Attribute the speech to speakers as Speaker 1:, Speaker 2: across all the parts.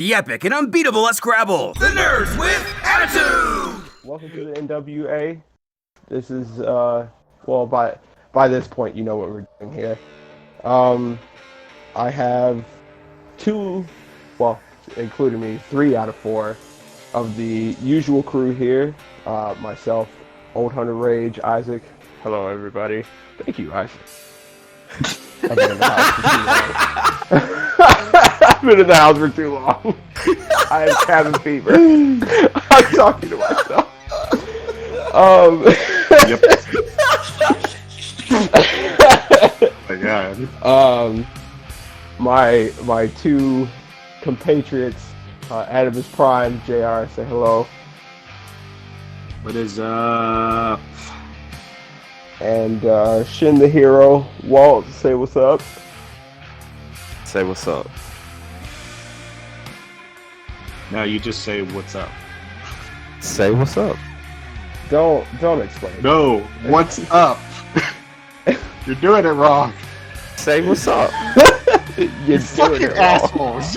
Speaker 1: The epic and unbeatable at Scrabble. The nerds with attitude.
Speaker 2: Welcome to the N.W.A. This is well, by this point you know what we're doing here. I have two, well, including me, 3 out of 4 of the usual crew here. Myself, OldHunterRage, Isaac. Hello, everybody. Thank you, Isaac. I've been in the house for too long. I've been in the house for too long. I have cabin fever. I'm talking to myself.
Speaker 3: Yep. Oh my God.
Speaker 2: My 2 compatriots, AnimusPrime, JR, say hello.
Speaker 3: What is up?
Speaker 2: And Shin the hero, Walt, say what's up.
Speaker 4: Say what's up.
Speaker 3: No, you just say what's up.
Speaker 4: Say what's up.
Speaker 2: Don't explain.
Speaker 3: No, what's up? You're doing it wrong.
Speaker 4: Say what's up.
Speaker 2: You're doing
Speaker 3: Fucking
Speaker 2: it wrong.
Speaker 3: assholes.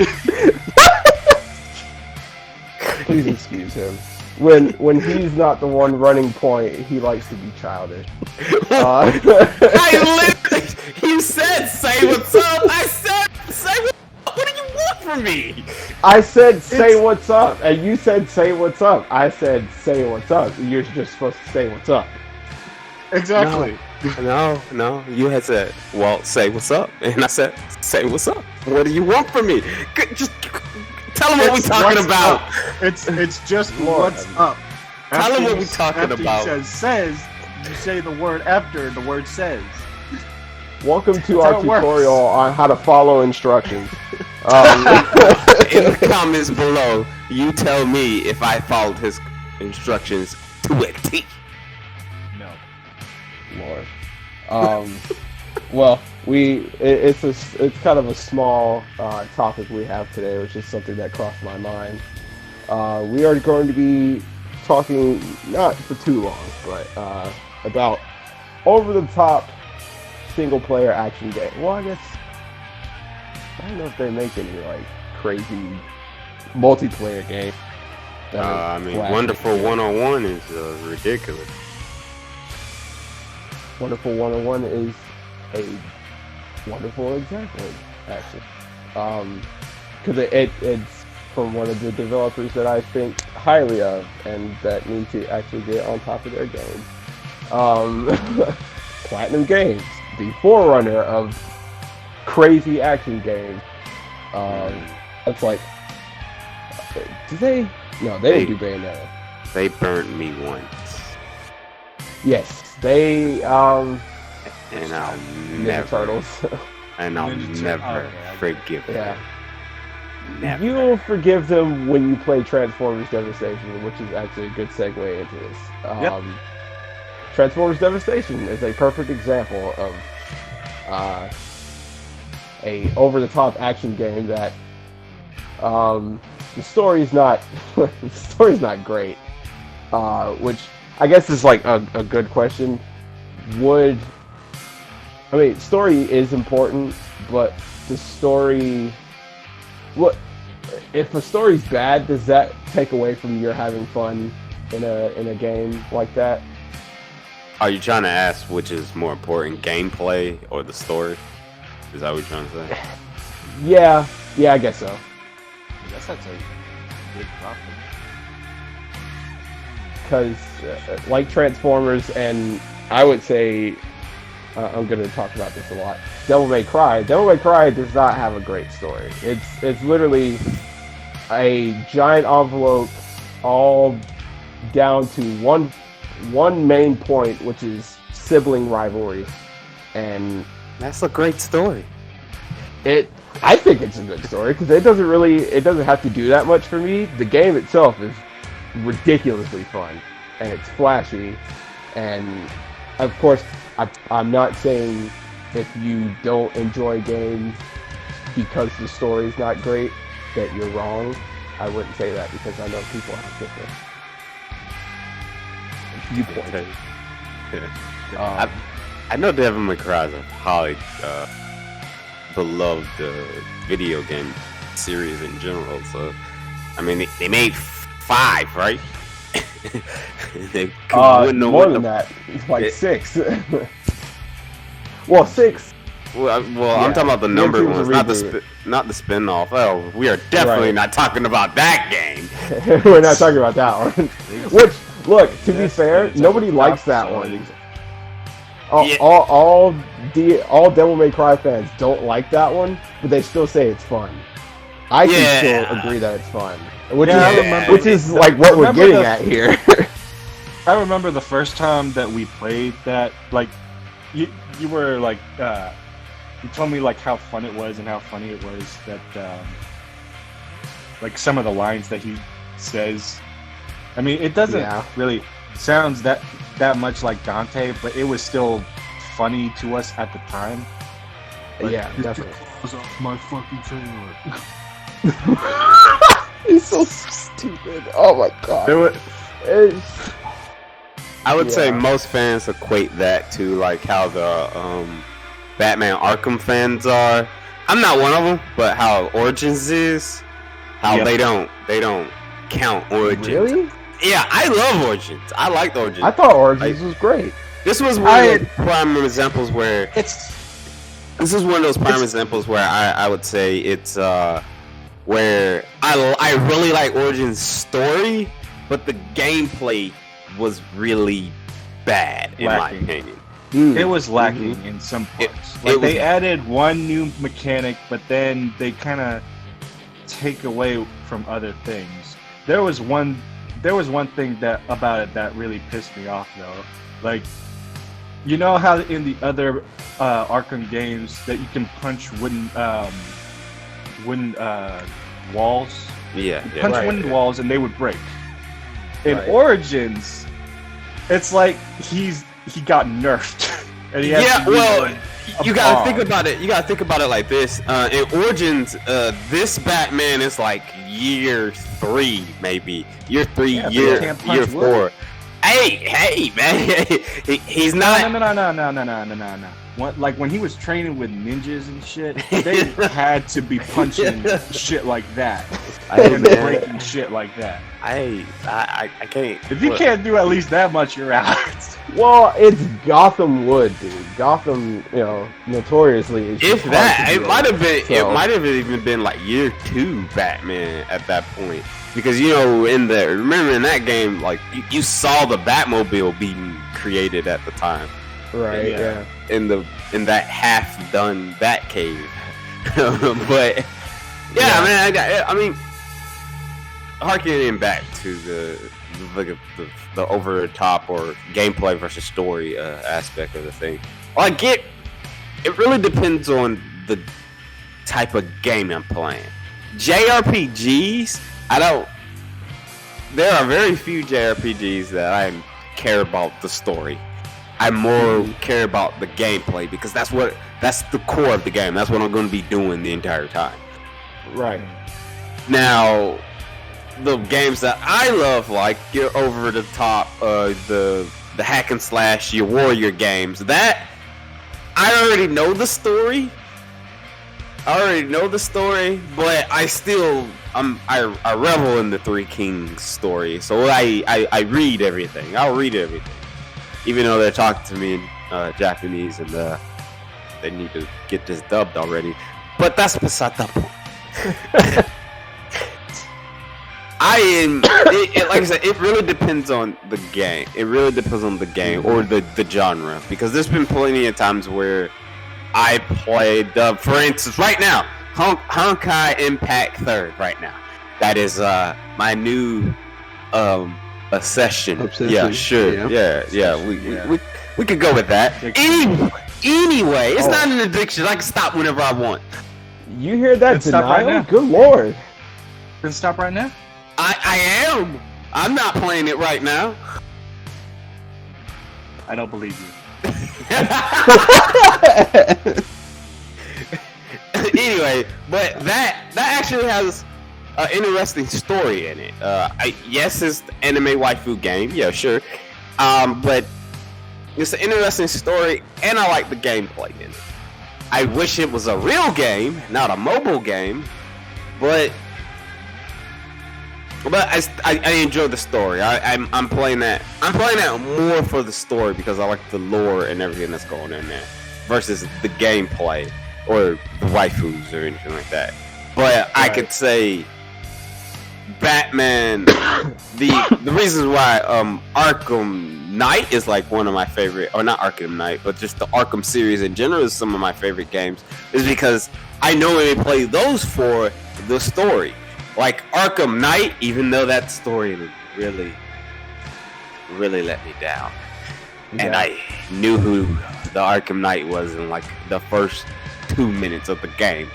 Speaker 2: Please excuse him. When he's not the one running point, he likes to be childish.
Speaker 1: I literally, you said say what's up. I said say what's up. What do you want from me?
Speaker 2: I said say what's up, and you said say what's up. I said say what's up. You're just supposed to say what's up.
Speaker 3: Exactly.
Speaker 4: No, you had said, Walt, say what's up. And I said, say what's up. What do you want from me? Just tell him what we're talking about.
Speaker 3: Up. It's just
Speaker 2: Lord,
Speaker 3: what's up.
Speaker 4: Tell him what we're talking about.
Speaker 3: After he says, you say the word after the word says.
Speaker 2: Welcome to
Speaker 3: That's
Speaker 2: our
Speaker 3: how it works.
Speaker 2: tutorial on how to follow instructions.
Speaker 4: In the comments below, you tell me if I followed his instructions to a T.
Speaker 3: No.
Speaker 2: Lord. Well, it's kind of a small topic we have today, which is something that crossed my mind. We are going to be talking, not for too long, but about over-the-top single-player action game. Well, I guess I don't know if they make any like crazy multiplayer game.
Speaker 4: I mean, Wonderful 101 is ridiculous.
Speaker 2: Wonderful 101 is a wonderful example, actually. Because it's from one of the developers that I think highly of, and that need to actually get on top of their game. Platinum Games, the forerunner of crazy action games. That's like, do they? No, they didn't do Bayonetta.
Speaker 4: They burnt me once.
Speaker 2: Yes, they.
Speaker 4: And I'll
Speaker 2: Ninja
Speaker 4: never.
Speaker 2: Turtles.
Speaker 4: And I'll never forgive them.
Speaker 2: Yeah.
Speaker 4: Never.
Speaker 2: You'll forgive them when you play Transformers Devastation, which is actually a good segue into this.
Speaker 3: Yep.
Speaker 2: Transformers Devastation is a perfect example of a over-the-top action game that the story's not great. Which I guess is like a good question. Story is important, but the story. What if a story's bad? Does that take away from your having fun in a game like that?
Speaker 4: Are you trying to ask which is more important, gameplay or the story? Is that what you're trying to say?
Speaker 2: Yeah, I guess so.
Speaker 3: I guess that's a big problem.
Speaker 2: Because like Transformers, and I would say I'm going to talk about this a lot. Devil May Cry does not have a great story. It's literally a giant envelope, all down to one main point, which is sibling rivalry, and
Speaker 4: That's a great story.
Speaker 2: I think it's a good story because it doesn't have to do that much for me. The game itself is ridiculously fun, and it's flashy, and of course I'm not saying if you don't enjoy games because the story's not great that you're wrong. I wouldn't say that because I know people have different viewpoints.
Speaker 4: I know Devil May Cry is a highly beloved video game series in general. So, I mean, they made 5, right? They wouldn't know
Speaker 2: more
Speaker 4: what
Speaker 2: than that, like 6. Well, 6.
Speaker 4: Well, I'm
Speaker 2: Yeah.
Speaker 4: talking about the
Speaker 2: Year
Speaker 4: numbered
Speaker 2: 2 was a
Speaker 4: ones, not the spin-off. Oh, we are definitely
Speaker 2: Right.
Speaker 4: not talking about that game.
Speaker 2: We're not talking about that one. Which, look, to be fair, nobody likes that one.
Speaker 4: Yeah.
Speaker 2: All Devil May Cry fans don't like that one, but they still say it's fun. I can still agree that it's fun, which is like what we're getting at here.
Speaker 5: I remember the first time that we played that. Like, you were like, you told me like how fun it was and how funny it was that, like some of the lines that he says. I mean, it doesn't really sounds that much like Dante, but it was still funny to us at the time. Like,
Speaker 2: yeah, definitely.
Speaker 5: Off my fucking trailer.
Speaker 2: He's so stupid. Oh my god.
Speaker 4: I would say most fans equate that to like how the Batman Arkham fans are. I'm not one of them, but how Origins is, how they don't count Origins.
Speaker 2: Really?
Speaker 4: Yeah, I love Origins. I liked Origins.
Speaker 2: I thought Origins was great.
Speaker 4: This was one of those prime examples where this is one of those prime examples where I would say it's where I really like Origins' story, but the gameplay was really bad in my opinion.
Speaker 5: It was lacking in some parts. They added one new mechanic, but then they kind of take away from other things. There was one thing about it that really pissed me off though. Like, you know how in the other Arkham games that you can punch wooden walls?
Speaker 4: Yeah,
Speaker 5: You punch wooden walls and they would break. In Origins, it's like he got nerfed. And he has to
Speaker 4: you gotta think about it. You gotta think about it like this. In Origins, this Batman is like year 3, maybe year 3, year 4. Hey, man, he's not.
Speaker 5: No. Like when he was training with ninjas and shit, they had to be punching shit like that and breaking shit like that.
Speaker 4: I can't.
Speaker 5: If you can't do at least that much, you're out.
Speaker 2: Well, it's Gotham Wood, dude. Gotham, notoriously is.
Speaker 4: If that, it might have been.
Speaker 2: So.
Speaker 4: It might have even been like year 2 Batman at that point, because remember in that game, like you saw the Batmobile being created at the time.
Speaker 2: Right. Yeah.
Speaker 4: In that half done Batcave, but I mean, harkening back to the over the top or gameplay versus story aspect of the thing, like it really depends on the type of game I'm playing. JRPGs, there are very few JRPGs that I care about the story. I more care about the gameplay because that's the core of the game. That's what I'm going to be doing the entire time.
Speaker 2: Right.
Speaker 4: Now, the games that I love, like your over the top, the hack and slash, your warrior games, that I already know the story. But I still I revel in the Three Kings story. So I read everything. I'll read everything. Even though they're talking to me in Japanese and they need to get this dubbed already. But that's beside the point. Like I said, it really depends on the game. It really depends on the game or the genre. Because there's been plenty of times where I played, for instance, right now, Honkai Impact 3rd right now. That is my new session.
Speaker 3: Obsession.
Speaker 4: Yeah, sure. Yeah. We could go with that. Anyway, it's not an addiction. I can stop whenever I want.
Speaker 2: You hear that
Speaker 5: Stop right
Speaker 2: denial?
Speaker 5: now.
Speaker 2: Good lord.
Speaker 5: Then stop right now.
Speaker 4: I am. I'm not playing it right now.
Speaker 5: I don't believe you.
Speaker 4: Anyway, but that actually has an interesting story in it. Yes, it's the anime waifu game. Yeah, sure. But it's an interesting story, and I like the gameplay in it. I wish it was a real game, not a mobile game. But I enjoy the story. I'm playing that. I'm playing that more for the story because I like the lore and everything that's going in there versus the gameplay or the waifus or anything like that. But I could say Batman. the reasons why Arkham Knight is like one of my favorite, or not Arkham Knight, but just the Arkham series in general is some of my favorite games. Is because I normally play those for the story. Like Arkham Knight, even though that story really let me down. Yeah. And I knew who the Arkham Knight was in like the first 2 minutes of the game.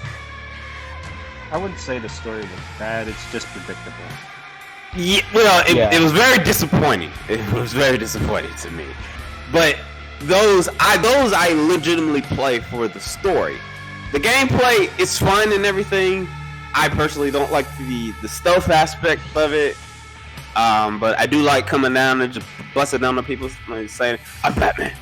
Speaker 5: I wouldn't say the story was bad, it's just predictable.
Speaker 4: Yeah, well, it was very disappointing. It was very disappointing to me. But those I legitimately play for the story. The gameplay is fun and everything. I personally don't like the stealth aspect of it, but I do like coming down and just busting down on people like saying, "I'm Batman."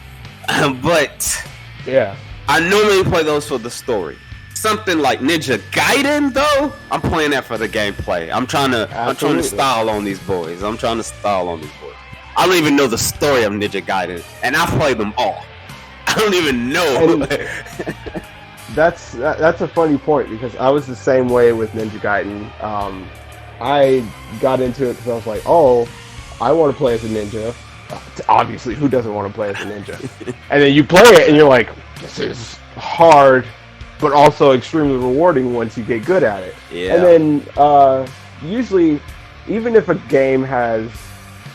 Speaker 4: But
Speaker 2: yeah,
Speaker 4: I normally play those for the story. Something like Ninja Gaiden, though, I'm playing that for the gameplay. I'm trying to style on these boys. I don't even know the story of Ninja Gaiden, and I've played them all. I don't even know.
Speaker 2: That's a funny point because I was the same way with Ninja Gaiden. I got into it because I was like, oh, I want to play as a ninja. Obviously, who doesn't want to play as a ninja? And then you play it and you're like, this is hard, but also extremely rewarding once you get good at it.
Speaker 4: Yeah.
Speaker 2: And then usually, even if a game has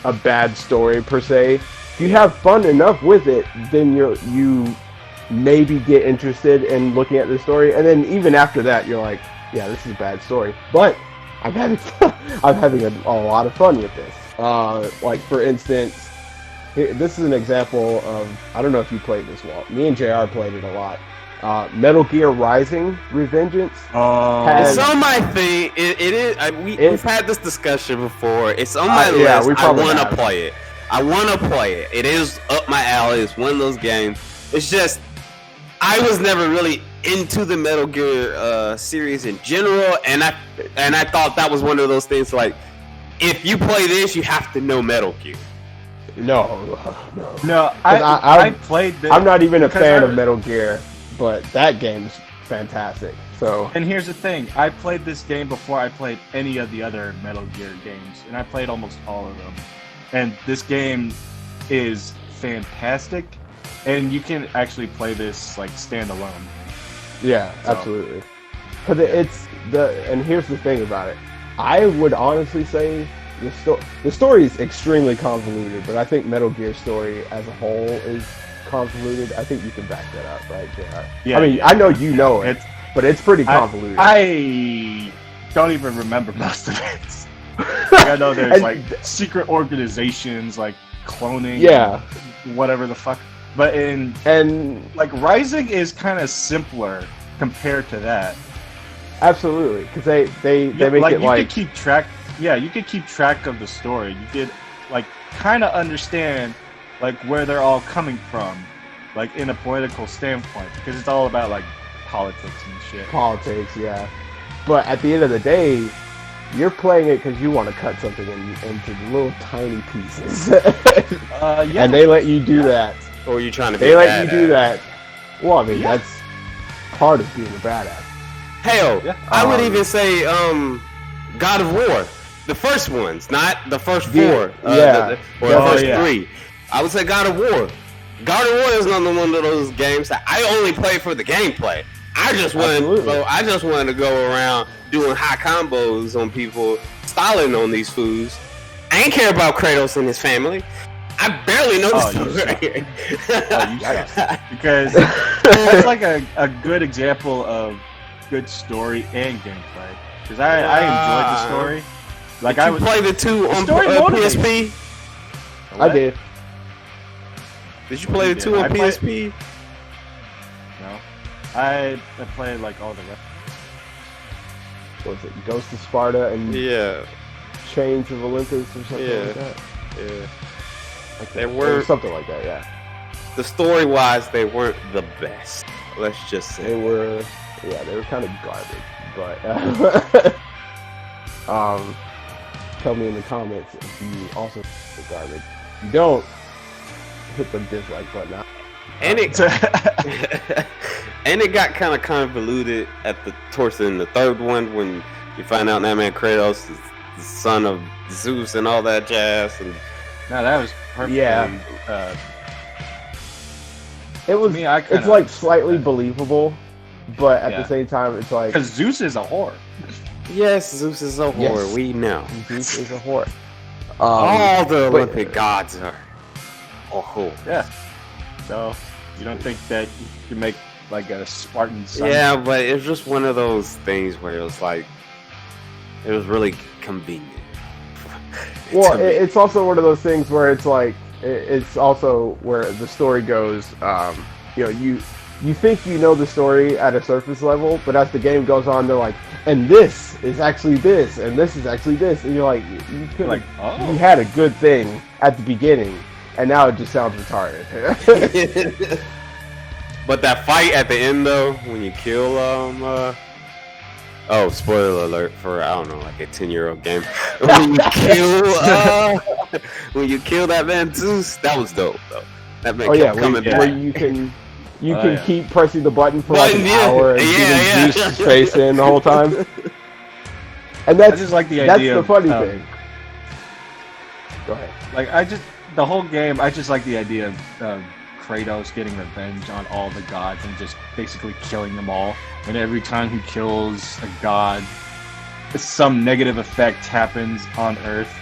Speaker 2: a bad story per se, if you have fun enough with it, then you maybe get interested in looking at the story, and then even after that, you're like, yeah, this is a bad story, but I'm having a lot of fun with this. Like for instance, this is an example of, I don't know if you played this, Walt. Me and JR played it a lot. Metal Gear Rising: Revengeance.
Speaker 4: It's on my thing. It is. We've had this discussion before. It's on my list. I want to play it. I want to play it. It is up my alley. It's one of those games. It's just, I was never really into the Metal Gear series in general, and I thought that was one of those things like, if you play this, you have to know Metal Gear.
Speaker 2: No.
Speaker 5: I played this.
Speaker 2: I'm not even a fan of Metal Gear, but that game's fantastic. So.
Speaker 5: And here's the thing: I played this game before I played any of the other Metal Gear games, and I played almost all of them. And this game is fantastic. And you can actually play this like standalone.
Speaker 2: Yeah, so. Absolutely. Because and here's the thing about it. I would honestly say the story is extremely convoluted, but I think Metal Gear story as a whole is convoluted. I think you can back that up, right, JR?
Speaker 5: Yeah.
Speaker 2: I mean, I know you know it, but it's pretty convoluted.
Speaker 5: I don't even remember most of it. Like, I know there's like secret organizations, like cloning.
Speaker 2: Yeah.
Speaker 5: Whatever the fuck. But like Rising is kind of simpler compared to that.
Speaker 2: Absolutely, because they make
Speaker 5: like
Speaker 2: it like
Speaker 5: you could keep track. Yeah, you could keep track of the story. You could like kind of understand like where they're all coming from, like in a political standpoint, because it's all about like politics and shit.
Speaker 2: Politics, yeah. But at the end of the day, you're playing it because you want to cut something into little tiny pieces.
Speaker 5: Yeah.
Speaker 2: And they let you do that.
Speaker 4: Or are you trying to be
Speaker 2: They let you do that. Well, I mean, that's part of being a badass.
Speaker 4: Hell, I would even say God of War. The first ones, not the first four. The first three. I would say God of War. God of War is another one of those games that I only play for the gameplay. I just wanted to go around doing high combos on people, styling on these foods. I ain't care about Kratos and his family. I barely know this story.
Speaker 5: Because it's like a good example of good story and gameplay. Because I enjoyed the story. Like
Speaker 4: I would play the two on PSP.
Speaker 2: I did.
Speaker 4: Did you play the two on PSP?
Speaker 5: No, I played like all the rest.
Speaker 2: What was it? Ghost of Sparta and Chains of Olympus or something like that.
Speaker 4: Yeah.
Speaker 2: They were something like that, yeah.
Speaker 4: The story-wise, they weren't the best. Let's just say
Speaker 2: they were kind of garbage. But tell me in the comments if you also think the garbage. If you don't, hit the dislike button.
Speaker 4: And it and it got kind of convoluted towards in the third one when you find out that man Kratos is the son of Zeus and all that jazz. And
Speaker 5: No, that was perfect.
Speaker 2: Yeah. It was.
Speaker 5: me, I kinda-
Speaker 2: It's like slightly believable, but at
Speaker 5: Yeah.
Speaker 2: the same time, it's like
Speaker 5: Because Zeus is a whore.
Speaker 4: yes, Zeus is a whore.
Speaker 2: Yes.
Speaker 4: We know.
Speaker 2: Zeus is a whore.
Speaker 4: All the
Speaker 2: but-
Speaker 4: Olympic gods are whore.
Speaker 5: Yeah. So you don't think that you can make like a Spartan son?
Speaker 4: Yeah, but it's just one of those things where it was like, it was really convenient.
Speaker 2: Well,
Speaker 4: to me.
Speaker 2: it's also one of those things where it's like it's also where the story goes. You know, you think you know the story at a surface level, but as the game goes on, they're like, and this is actually this, and this is actually this, and you're like, you could
Speaker 5: Like, oh.
Speaker 2: you had a good thing at the beginning, and now it just sounds retarded.
Speaker 4: But that fight at the end though, when you kill oh, spoiler alert for I don't know, like a 10-year-old game. When you kill that man Zeus, that was dope though. That man
Speaker 2: Oh yeah,
Speaker 4: kept coming
Speaker 2: where
Speaker 4: back.
Speaker 2: you can
Speaker 5: Oh, yeah.
Speaker 2: keep pressing the button for like an
Speaker 4: Button, yeah.
Speaker 2: hour and
Speaker 4: Yeah,
Speaker 2: keeping
Speaker 4: yeah.
Speaker 2: Zeus' face in the whole time. And
Speaker 5: I
Speaker 2: that's
Speaker 5: just like the
Speaker 2: that's
Speaker 5: idea.
Speaker 2: the funny
Speaker 5: of,
Speaker 2: thing. Go ahead.
Speaker 5: Like the whole game. I just like the idea of Kratos getting revenge on all the gods and just basically killing them all. And every time he kills a god, some negative effect happens on Earth.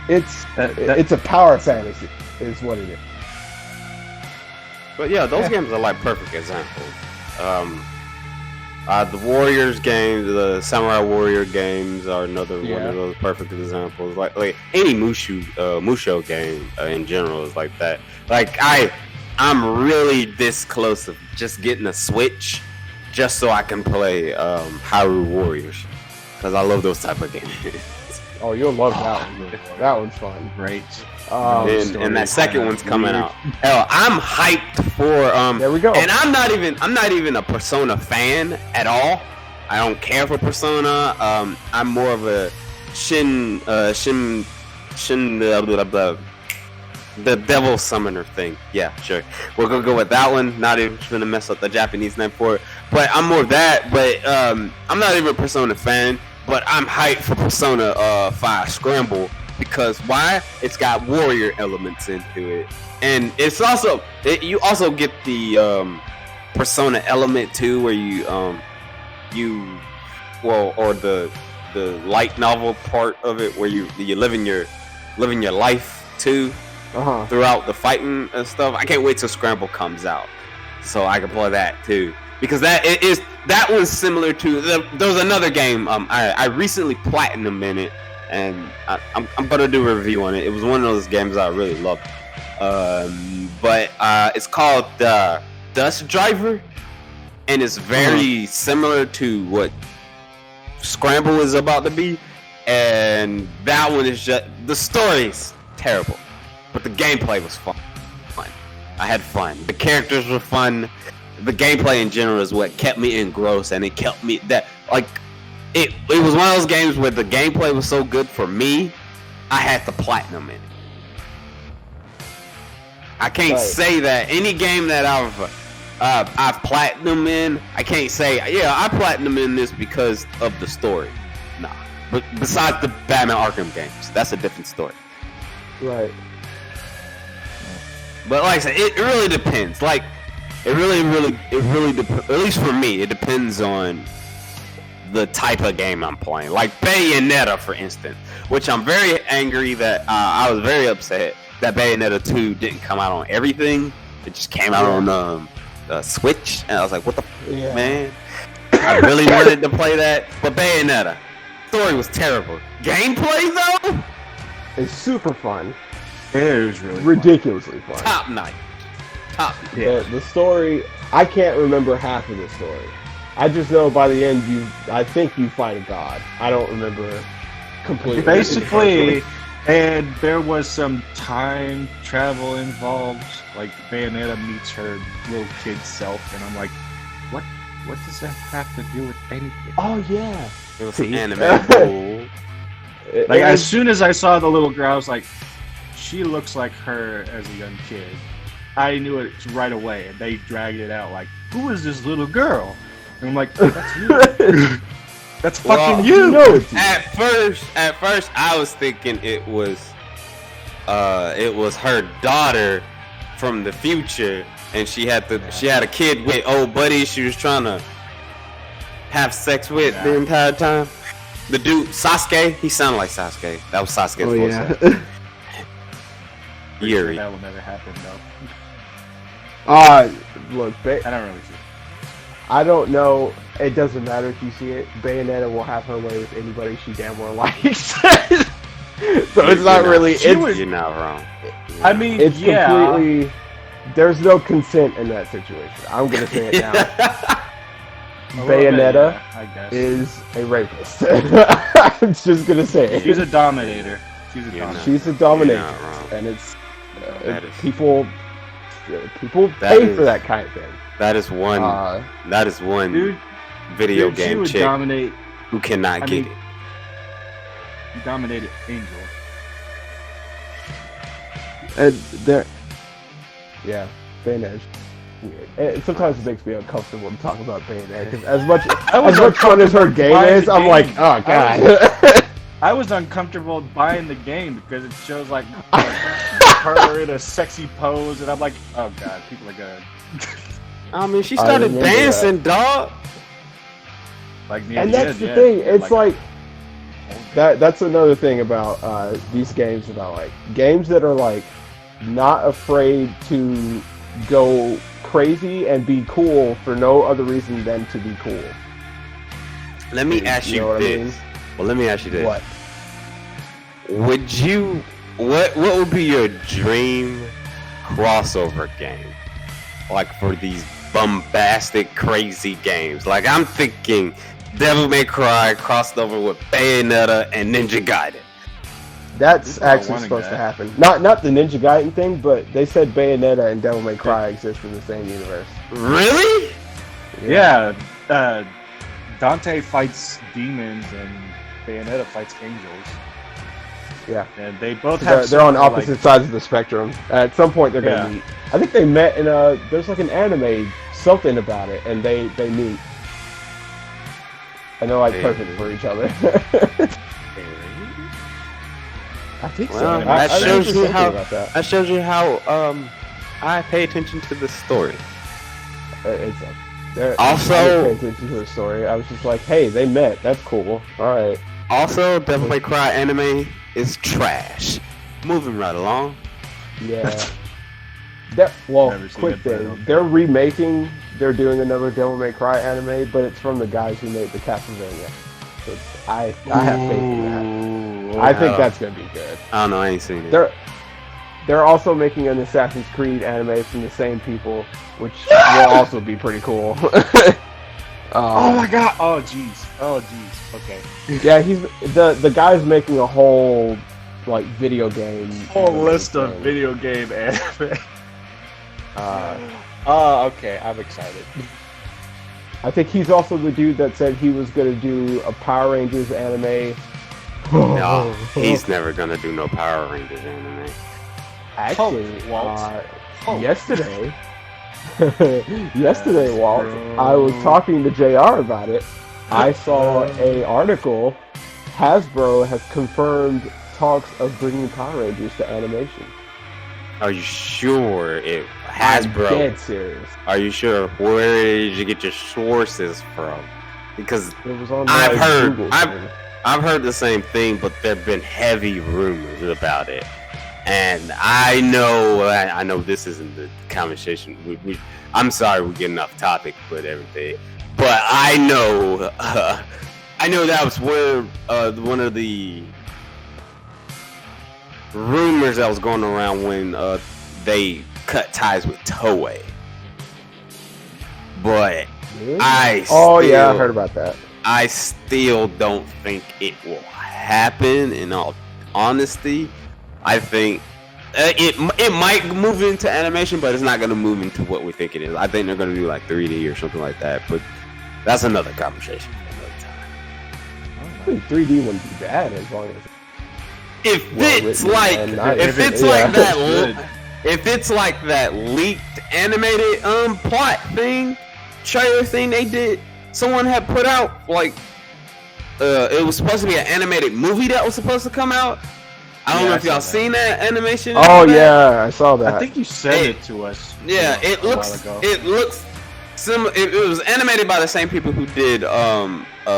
Speaker 2: It's
Speaker 5: That-
Speaker 2: it's a power fantasy, is what it is.
Speaker 4: But yeah, those games are like perfect examples. The Warriors games, the Samurai Warrior games are another one
Speaker 2: Yeah.
Speaker 4: of those perfect examples. Like any Musho game in general is like that. Like I'm really this close of just getting a Switch just so I can play Hyrule Warriors because I love those type of games.
Speaker 2: Oh, you'll love that one. That one's fun.
Speaker 5: Great.
Speaker 4: And that second one's coming out. Hell, I'm hyped for
Speaker 2: There we go.
Speaker 4: And I'm not even a Persona fan at all. I don't care for Persona. I'm more of a Shin blah, blah, blah, the Devil Summoner thing. Yeah, sure. We're gonna go with that one. Not even gonna mess up the Japanese name for it. But I'm more of that. But I'm not even a Persona fan. But I'm hyped for Persona 5 Scramble because why? It's got warrior elements into it, and it's also you also get the Persona element too, where or the light novel part of it, where you living your life too throughout the fighting and stuff. I can't wait till Scramble comes out so I can play that too. Because that was similar to there was another game I recently platinum in it, and I'm gonna do a review on it. It was one of those games I really loved, but it's called Dust Driver, and it's very similar to what Scramble is about to be, and that one is just the story's terrible, but the gameplay was fun. I had fun. The characters were fun. The gameplay in general is what kept me engrossed, and it kept me that like it was one of those games where the gameplay was so good for me, I had to platinum in it. I can't say that any game that I've platinum in, I can't say I platinum in this because of the story. Nah, but besides the Batman Arkham games, that's a different story.
Speaker 2: Right.
Speaker 4: But like I said, it really depends. Like. It really at least for me, it depends on the type of game I'm playing. Like Bayonetta, for instance, which I'm very angry that I was very upset that Bayonetta 2 didn't come out on everything. It just came out on Switch, and I was like, what the man? I really wanted to play that, but Bayonetta, story was terrible. Gameplay though,
Speaker 2: It's super fun.
Speaker 5: It was really
Speaker 2: Ridiculously fun.
Speaker 4: top night.
Speaker 2: The story, I can't remember half of the story. I just know by the end I think you fight a god. I don't remember completely.
Speaker 5: Basically, and there was some time travel involved. Like Bayonetta meets her little kid self, and I'm like, what? what does that have to do with anything?
Speaker 2: Oh yeah.
Speaker 4: It was
Speaker 2: See?
Speaker 4: anime cool.
Speaker 5: Like, as soon as I saw the little girl, I was like, she looks like her as a young kid. I knew it right away, and they dragged it out like, who is this little girl? And I'm like, that's you. That's fucking you.
Speaker 2: know it's you.
Speaker 4: At first, I was thinking it was her daughter from the future, and she had a kid with old buddy she was trying to have sex with the entire time. The dude Sasuke, he sounded like Sasuke. That was Sasuke's voice.
Speaker 2: Yeah.
Speaker 4: Yuri.
Speaker 5: That will never happen, though.
Speaker 2: Look,
Speaker 5: I don't really see it.
Speaker 2: I don't know. It doesn't matter if you see it. Bayonetta will have her way with anybody she damn well likes. So it's not really.
Speaker 4: You're not wrong.
Speaker 5: I mean,
Speaker 2: It's
Speaker 5: yeah.
Speaker 2: completely. There's no consent in that situation. I'm gonna say it now. Bayonetta
Speaker 5: I guess.
Speaker 2: is a rapist. I'm just gonna say it.
Speaker 5: She's a dominator.
Speaker 4: You're not-
Speaker 2: She's a
Speaker 4: you're
Speaker 2: dominatrix,
Speaker 4: not wrong.
Speaker 2: and it's
Speaker 4: That is-
Speaker 2: people
Speaker 4: That
Speaker 2: pay
Speaker 4: is-
Speaker 2: for that kind of thing.
Speaker 4: That is one. That is one
Speaker 5: Dude,
Speaker 4: video
Speaker 5: dude, she
Speaker 4: game
Speaker 5: would
Speaker 4: chick
Speaker 5: dominate.
Speaker 4: who cannot
Speaker 5: I
Speaker 4: get
Speaker 5: mean, dominated Angel.
Speaker 2: And there, yeah, Bayonetta. Weird. And sometimes it makes me uncomfortable to talk about Bayonetta because as much fun as her game is, I'm like, oh god.
Speaker 5: I was uncomfortable buying the game because it shows like her in a sexy pose, and I'm like, oh god, people are gonna
Speaker 4: I mean, she started
Speaker 2: remember
Speaker 4: dancing, dog.
Speaker 5: like me.
Speaker 2: And that's the thing. It's like that's another thing about these games. About like games that are like not afraid to go crazy and be cool for no other reason than to be cool.
Speaker 4: Let me ask
Speaker 2: You
Speaker 4: you
Speaker 2: know what I
Speaker 4: this.
Speaker 2: mean?
Speaker 4: Well, let me ask you this.
Speaker 2: What?
Speaker 4: Would you? What would be your dream crossover game? Like for these bombastic, crazy games. Like I'm thinking, Devil May Cry crossed over with Bayonetta and Ninja Gaiden.
Speaker 2: That's
Speaker 5: People are
Speaker 2: actually
Speaker 5: wanting
Speaker 2: supposed to
Speaker 5: that.
Speaker 2: happen. Not the Ninja Gaiden thing, but they said Bayonetta and Devil May Cry exist in the same universe.
Speaker 4: Really?
Speaker 5: Yeah, Dante fights demons and Bayonetta fights angels.
Speaker 2: Yeah.
Speaker 5: And they both have.
Speaker 2: They're on
Speaker 5: similar, like-
Speaker 2: opposite sides of the spectrum. At some point, they're gonna
Speaker 5: Yeah.
Speaker 2: meet. I think they met in a. There's like an anime something about it, and they meet, and they're like
Speaker 4: Hey.
Speaker 2: perfect for each other. I think so.
Speaker 4: Well,
Speaker 2: I
Speaker 4: that shows
Speaker 2: remember
Speaker 4: you
Speaker 2: something
Speaker 4: how.
Speaker 2: about that.
Speaker 4: That shows you how I pay attention to the story. Also-
Speaker 2: I didn't pay attention to the story. I was just like, hey, they met. That's cool. All right.
Speaker 4: Also, Devil May Cry anime is trash. Moving right along.
Speaker 2: Yeah.
Speaker 5: Never seen
Speaker 2: Quick
Speaker 5: it, but I
Speaker 2: thing.
Speaker 5: don't
Speaker 2: They're remaking. They're doing another Devil May Cry anime, but it's from the guys who made the Castlevania. So I have faith in that. I think that's gonna be good.
Speaker 4: I don't know. I ain't seen it.
Speaker 2: They're also making an Assassin's Creed anime from the same people, which will also be pretty cool.
Speaker 5: Oh my god! Oh jeez! Oh jeez! Okay.
Speaker 2: Yeah, he's the guy's making a whole like video game.
Speaker 5: Whole
Speaker 2: anime
Speaker 5: list of
Speaker 2: thing.
Speaker 5: video game anime. Okay, I'm excited.
Speaker 2: I think he's also the dude that said he was gonna do a Power Rangers anime.
Speaker 4: No, he's never gonna do no Power Rangers anime.
Speaker 2: Actually,
Speaker 5: Walt. Hope.
Speaker 2: yesterday, Walt,
Speaker 5: bro.
Speaker 2: I was talking to JR about it. I saw a article. Hasbro has confirmed talks of bringing Power Rangers to animation.
Speaker 4: Are you sure it
Speaker 2: I'm
Speaker 4: Hasbro?
Speaker 2: dead serious.
Speaker 4: Are you sure? Where did you get your sources from? Because
Speaker 2: It was on
Speaker 4: I've
Speaker 2: my
Speaker 4: heard-
Speaker 2: Google
Speaker 4: I've-
Speaker 2: thing.
Speaker 4: I've heard the same thing, but there've been heavy rumors about it, and I know this isn't the conversation. I'm sorry we're getting off topic with everything, but I know that was where one of the rumors that was going around when they cut ties with Toei. But
Speaker 2: Really?
Speaker 4: I
Speaker 2: Oh yeah, I
Speaker 4: still-
Speaker 2: heard about that.
Speaker 4: I still don't think it will happen. In all honesty, I think it might move into animation, but it's not going to move into what we think it is. I think they're going to do like 3D or something like that. But that's another conversation for another time.
Speaker 2: I think 3D wouldn't be bad as long as
Speaker 4: If it's
Speaker 2: well
Speaker 4: like,
Speaker 2: written and
Speaker 4: if it's like that, if it's like that leaked animated plot thing, trailer thing they did, someone had put out like, it was supposed to be an animated movie that was supposed to come out. I don't know if y'all seen that animation.
Speaker 2: Oh yeah, I saw that.
Speaker 5: I think you sent it to us.
Speaker 4: Yeah, it looks similar. It was animated by the same people who did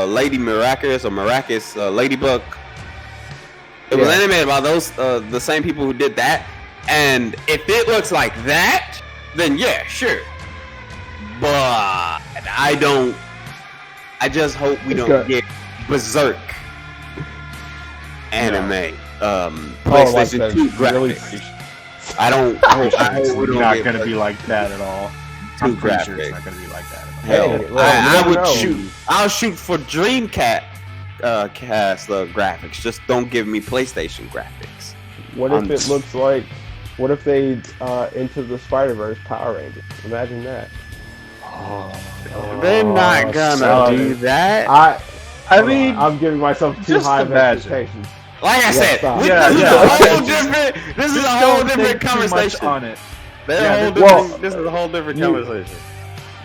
Speaker 4: Lady Miraculous or Miraculous Ladybug. It was animated by those the same people who did that. And if it looks like that, then yeah, sure. But I just hope we don't get Berserk anime. PlayStation 2 graphics. I don't. I hope we don't
Speaker 5: not
Speaker 4: get
Speaker 5: gonna be like that at all.
Speaker 4: Too
Speaker 5: I'm pretty
Speaker 4: graphic.
Speaker 5: sure it's not gonna be like that at all.
Speaker 4: Hell,
Speaker 2: Hey, well, you
Speaker 4: I
Speaker 2: never
Speaker 4: would
Speaker 2: know.
Speaker 4: shoot. I'll shoot for Dreamcast cast graphics. Just don't give me PlayStation graphics.
Speaker 2: What if it looks like? What if they Into the Spider-Verse Power Rangers? Imagine that.
Speaker 4: They're not gonna
Speaker 2: son.
Speaker 4: do that.
Speaker 5: I mean,
Speaker 2: I'm giving myself too
Speaker 5: just
Speaker 2: high of
Speaker 5: imagine.
Speaker 2: expectations.
Speaker 4: Like I said,
Speaker 2: stop.
Speaker 4: this
Speaker 5: Yeah,
Speaker 4: is
Speaker 5: yeah.
Speaker 4: a whole different. This is a whole
Speaker 5: don't
Speaker 4: different
Speaker 5: think too much
Speaker 4: conversation.
Speaker 5: on it.
Speaker 4: This is a whole different conversation.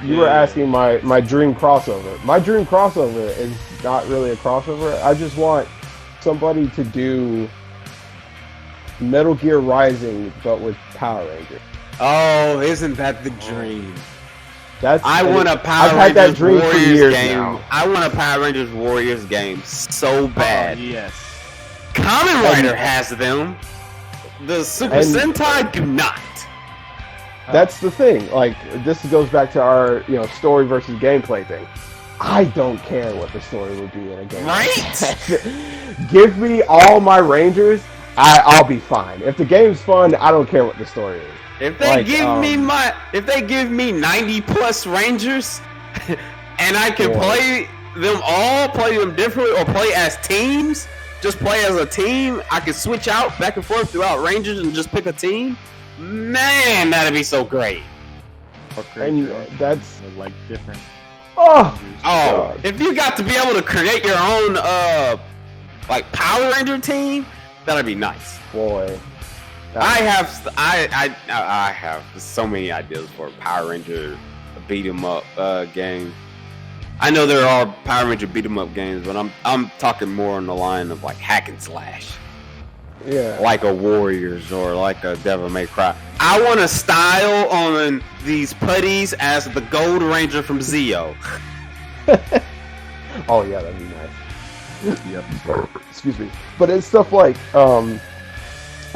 Speaker 2: You were asking my dream crossover. My dream crossover is not really a crossover. I just want somebody to do Metal Gear Rising, but with Power Rangers.
Speaker 4: Oh, isn't that the dream?
Speaker 2: I
Speaker 4: want a Power
Speaker 2: I've had that
Speaker 4: Rangers
Speaker 2: dream for
Speaker 4: Warriors
Speaker 2: years
Speaker 4: game.
Speaker 2: now.
Speaker 4: I want a Power Rangers Warriors game so bad.
Speaker 5: Oh, yes.
Speaker 4: Kamen Rider has them. The Super
Speaker 2: And-
Speaker 4: Sentai do not.
Speaker 2: That's the thing. Like, this goes back to our story versus gameplay thing. I don't care what the story would be in a game.
Speaker 4: Right?
Speaker 2: Give me all my Rangers. I'll be fine. If the game's fun, I don't care what the story is.
Speaker 4: If they give me 90 plus Rangers and I can play them differently or play as teams, just play as a team, I can switch out back and forth throughout Rangers and just pick a team. Man, that'd be so great.
Speaker 2: And that's
Speaker 5: like different.
Speaker 2: oh,
Speaker 4: Oh, if you got to be able to create your own like Power Ranger team, that'd be nice.
Speaker 2: boy.
Speaker 4: I have so many ideas for a Power Ranger beat 'em up game. I know there are Power Ranger beat 'em up games, but I'm talking more on the line of like hack and slash,
Speaker 2: Yeah.
Speaker 4: like a Warriors or like a Devil May Cry. I want a style on these putties as the Gold Ranger from Zeo.
Speaker 2: Oh yeah, that'd be nice.
Speaker 5: Yep.
Speaker 2: Excuse me. But it's stuff like I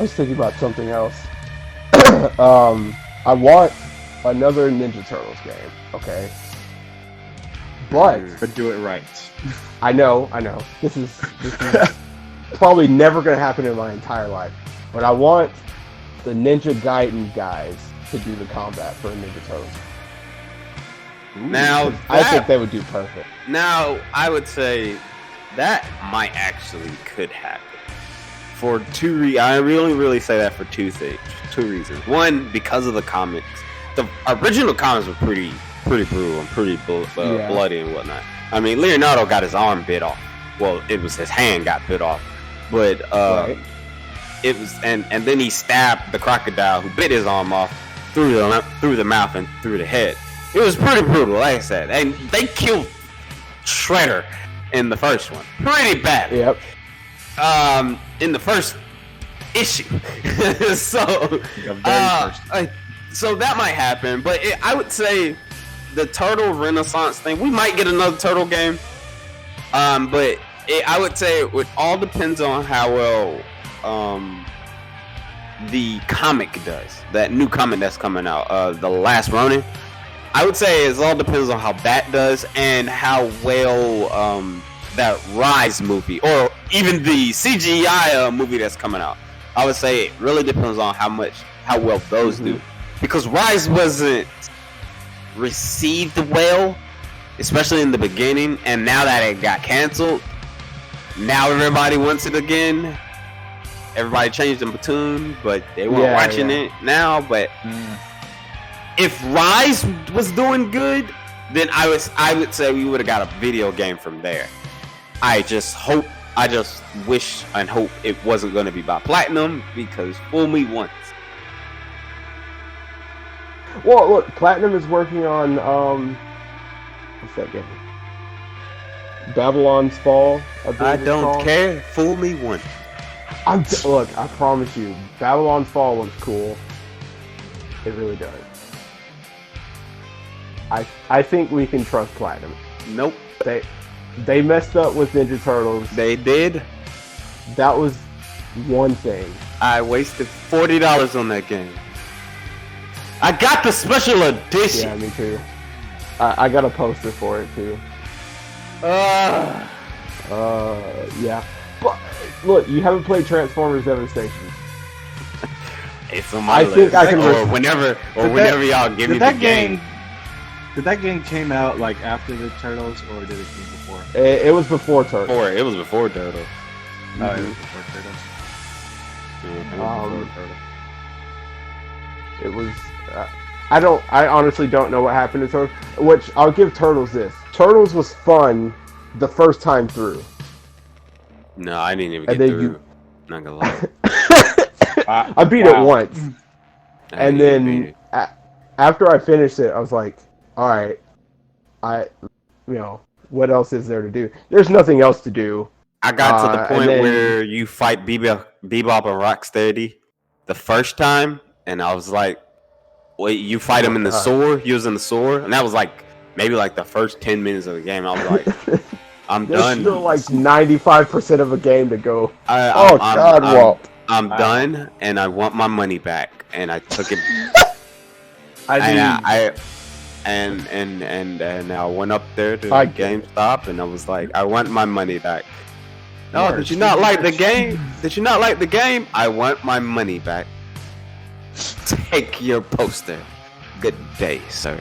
Speaker 2: was thinking about something else. I want another Ninja Turtles game, okay? But
Speaker 5: do it right.
Speaker 2: I know. This is probably never gonna happen in my entire life. But I want the Ninja Gaiden guys to do the combat for Ninja Turtles.
Speaker 4: Now,
Speaker 2: I think they would do perfect.
Speaker 4: Now, I would say that might actually could happen. For I really say that for two reasons. One, because of the comics. The original comics were pretty brutal and pretty bloody and whatnot. I mean, Leonardo got his arm bit off. Well, it was his hand got bit off, but
Speaker 2: Right.
Speaker 4: it was and then he stabbed the crocodile who bit his arm off through the mouth and through the head. It was pretty brutal, like I said, and they killed Shredder in the first one pretty bad.
Speaker 2: Yep.
Speaker 4: In the first issue. So that might happen, but I would say the Turtle Renaissance thing, we might get another Turtle game, but I would say it all depends on how well the comic does, that new comic that's coming out, The Last Ronin. I would say it all depends on how that does and how well that Rise movie, or even the CGI movie that's coming out. I would say it really depends on how well those do, because Rise wasn't received well, especially in the beginning, and now that it got canceled, now everybody wants it again. Everybody changed the tune, but they weren't watching it now. But if Rise was doing good, then I would say we would have got a video game from there. I just wish and hope it wasn't going to be by Platinum, because fool me once.
Speaker 2: Well, look, Platinum is working on what's that game? Babylon's Fall.
Speaker 4: I don't care. Fool me once.
Speaker 2: Look, I promise you, Babylon's Fall looks cool. It really does. I think we can trust Platinum.
Speaker 4: Nope.
Speaker 2: They messed up with Ninja Turtles.
Speaker 4: They did.
Speaker 2: That was one thing.
Speaker 4: I wasted $40 on that game. I got the special edition.
Speaker 2: Yeah, me too. I got a poster for it too. Yeah. But look, you haven't played Transformers Devastation.
Speaker 4: It's on my list.
Speaker 2: think I can.
Speaker 4: Whenever y'all give me the game.
Speaker 5: Did that game came out like after the Turtles, or did it come before?
Speaker 2: It was before Turtles.
Speaker 4: It was before Turtles.
Speaker 5: Oh, it was before Turtles.
Speaker 2: It was. I honestly don't know what happened to Turtles. Which I'll give Turtles this. Turtles was fun the first time through.
Speaker 4: No, I didn't even get through. Not gonna lie.
Speaker 2: I beat it once, and then after I finished it, I was like, "All right, what else is there to do? There's nothing else to do."
Speaker 4: I got to the point where you fight Bebop and Rocksteady the first time, and I was like, "Wait, you fight him in the sewer, using the sewer?" And that was like maybe like the first 10 minutes of the game. I was like, "I'm done."
Speaker 2: There's still like 95% of a game to go.
Speaker 4: Walt. I'm done, and I want my money back. And I took it. I went up there to GameStop, and I was like, "I want my money back." No, did you not like the game? Did you not like the game? I want my money back. Take your poster. Good day, sir.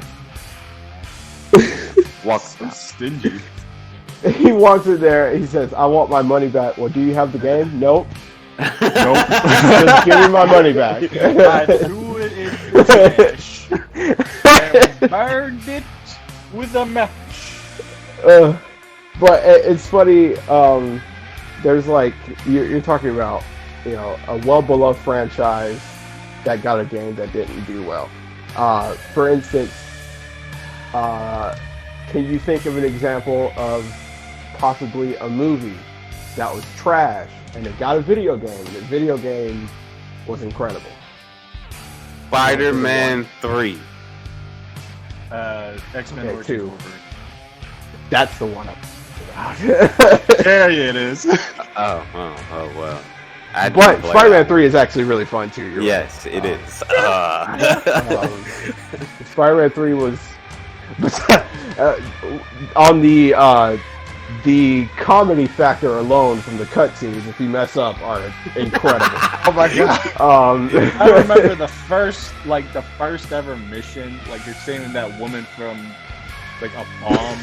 Speaker 5: Stingy.
Speaker 2: He walks in there. He says, "I want my money back." Well, do you have the game? Nope.
Speaker 5: Nope.
Speaker 2: Just give me my money back.
Speaker 5: I threw it in the trash and burned it with a match.
Speaker 2: But it's funny. There's like you're talking about, a well-beloved franchise that got a game that didn't do well. For instance, can you think of an example of possibly a movie that was trash and it got a video game, and the video game was incredible?
Speaker 4: Spider-Man 3.
Speaker 5: X-Men
Speaker 2: Okay,
Speaker 5: Origins
Speaker 2: 2.
Speaker 5: Wolverine.
Speaker 2: That's the one I'm talking about.
Speaker 5: There it is.
Speaker 4: Oh well.
Speaker 2: But Spider-Man 3 is actually really fun too. You're
Speaker 4: yes,
Speaker 2: right.
Speaker 4: it is.
Speaker 2: Spider-Man 3 was on the comedy factor alone from the cutscenes. If you mess up, are incredible.
Speaker 5: Oh my god! I remember the first ever mission. Like you're saving that woman from like a bomb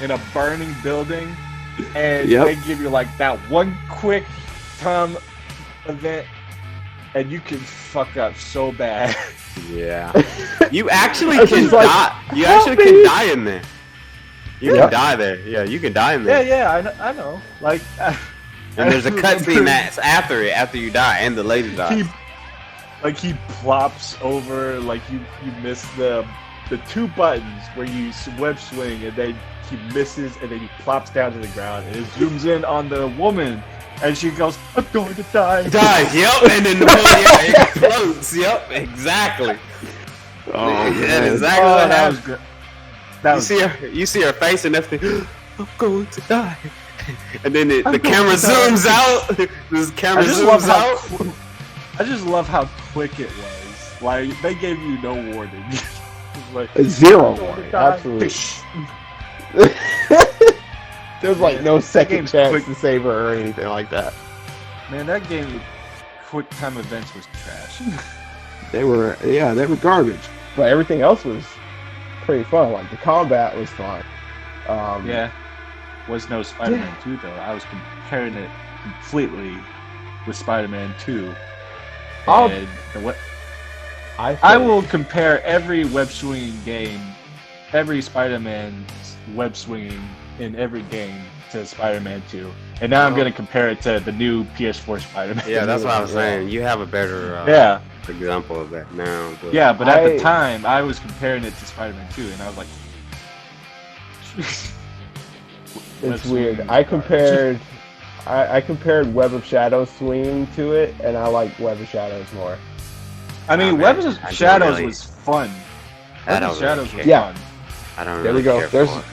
Speaker 5: in a burning building, and they give you like that one quick time event, and you can fuck up so bad.
Speaker 4: Yeah, you actually can die. You actually can die in there. You can die there. Yeah, you can die in there.
Speaker 5: Yeah, I know. Like,
Speaker 4: and there's a cutscene that's after you die, and the lady dies.
Speaker 5: He plops over. Like you miss the two buttons where you web swing, and then he misses, and then he plops down to the ground, and it zooms in on the woman, and she goes, "I'm going to die."
Speaker 4: Dies. Yep. And then the movie explodes. Yep. Exactly.
Speaker 2: Oh,
Speaker 4: that's exactly what
Speaker 5: that
Speaker 4: happened.
Speaker 5: was good.
Speaker 4: You see her face and everything. I'm going to die. And then the camera zooms out. This camera zooms out.
Speaker 5: I just love how quick it was. Like they gave you no warning. Like
Speaker 2: zero warning. Absolutely. There's like no second chance to save her or anything like that.
Speaker 5: Man, that game, quick time events was trash.
Speaker 2: They were garbage. But everything else was pretty fun. Like the combat was fun.
Speaker 5: Was no Spider-Man 2 though. I was comparing it completely with Spider-Man 2. And I will compare every web swinging game every Spider-Man web swinging in every game to Spider-Man 2, and now I'm gonna compare it to the new PS4 Spider-Man.
Speaker 4: Yeah, that's what I was saying. You have a better
Speaker 5: Yeah.
Speaker 4: example of that now. But
Speaker 5: Yeah, but at the time, I was comparing it to Spider-Man 2, and I was like,
Speaker 2: It's weird. I compared Web of Shadows swinging to it, and I like Web of Shadows more.
Speaker 5: I mean,
Speaker 4: man,
Speaker 5: Web of
Speaker 4: I
Speaker 5: Shadows
Speaker 4: really-
Speaker 5: was fun.
Speaker 4: I
Speaker 5: Web
Speaker 4: don't
Speaker 5: of Shadows
Speaker 4: really
Speaker 5: was
Speaker 2: care.
Speaker 5: fun.
Speaker 4: I don't
Speaker 2: There
Speaker 4: really
Speaker 2: we go.
Speaker 4: care
Speaker 2: There's-
Speaker 4: for it.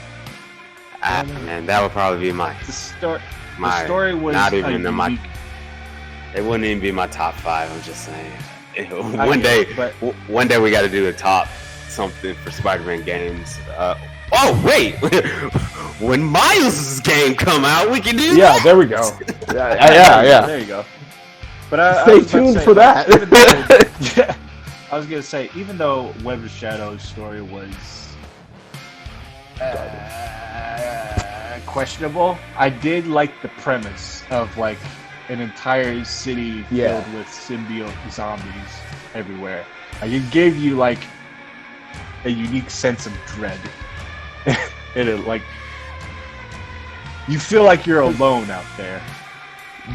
Speaker 4: Man, that would probably be my
Speaker 5: The story was
Speaker 4: not
Speaker 5: a
Speaker 4: even in my.
Speaker 5: unique-
Speaker 4: It wouldn't even be my top 5. I'm just saying.
Speaker 5: I
Speaker 4: One
Speaker 5: get
Speaker 4: day,
Speaker 5: it, but-
Speaker 4: one day we got to do a top something for Spider-Man games. Oh wait, when Miles' game come out, we can do
Speaker 2: Yeah,
Speaker 4: that.
Speaker 2: there we go. Yeah.
Speaker 5: There you go. But I
Speaker 2: Stay
Speaker 5: was about to
Speaker 2: tuned
Speaker 5: say,
Speaker 2: for
Speaker 5: like,
Speaker 2: that.
Speaker 5: even though- yeah, I was gonna say, even though Web of Shadows' story was questionable, I did like the premise of like an entire city
Speaker 2: Yeah.
Speaker 5: filled with symbiote zombies everywhere. Like, it gave you like a unique sense of dread. Like you feel like you're alone out there.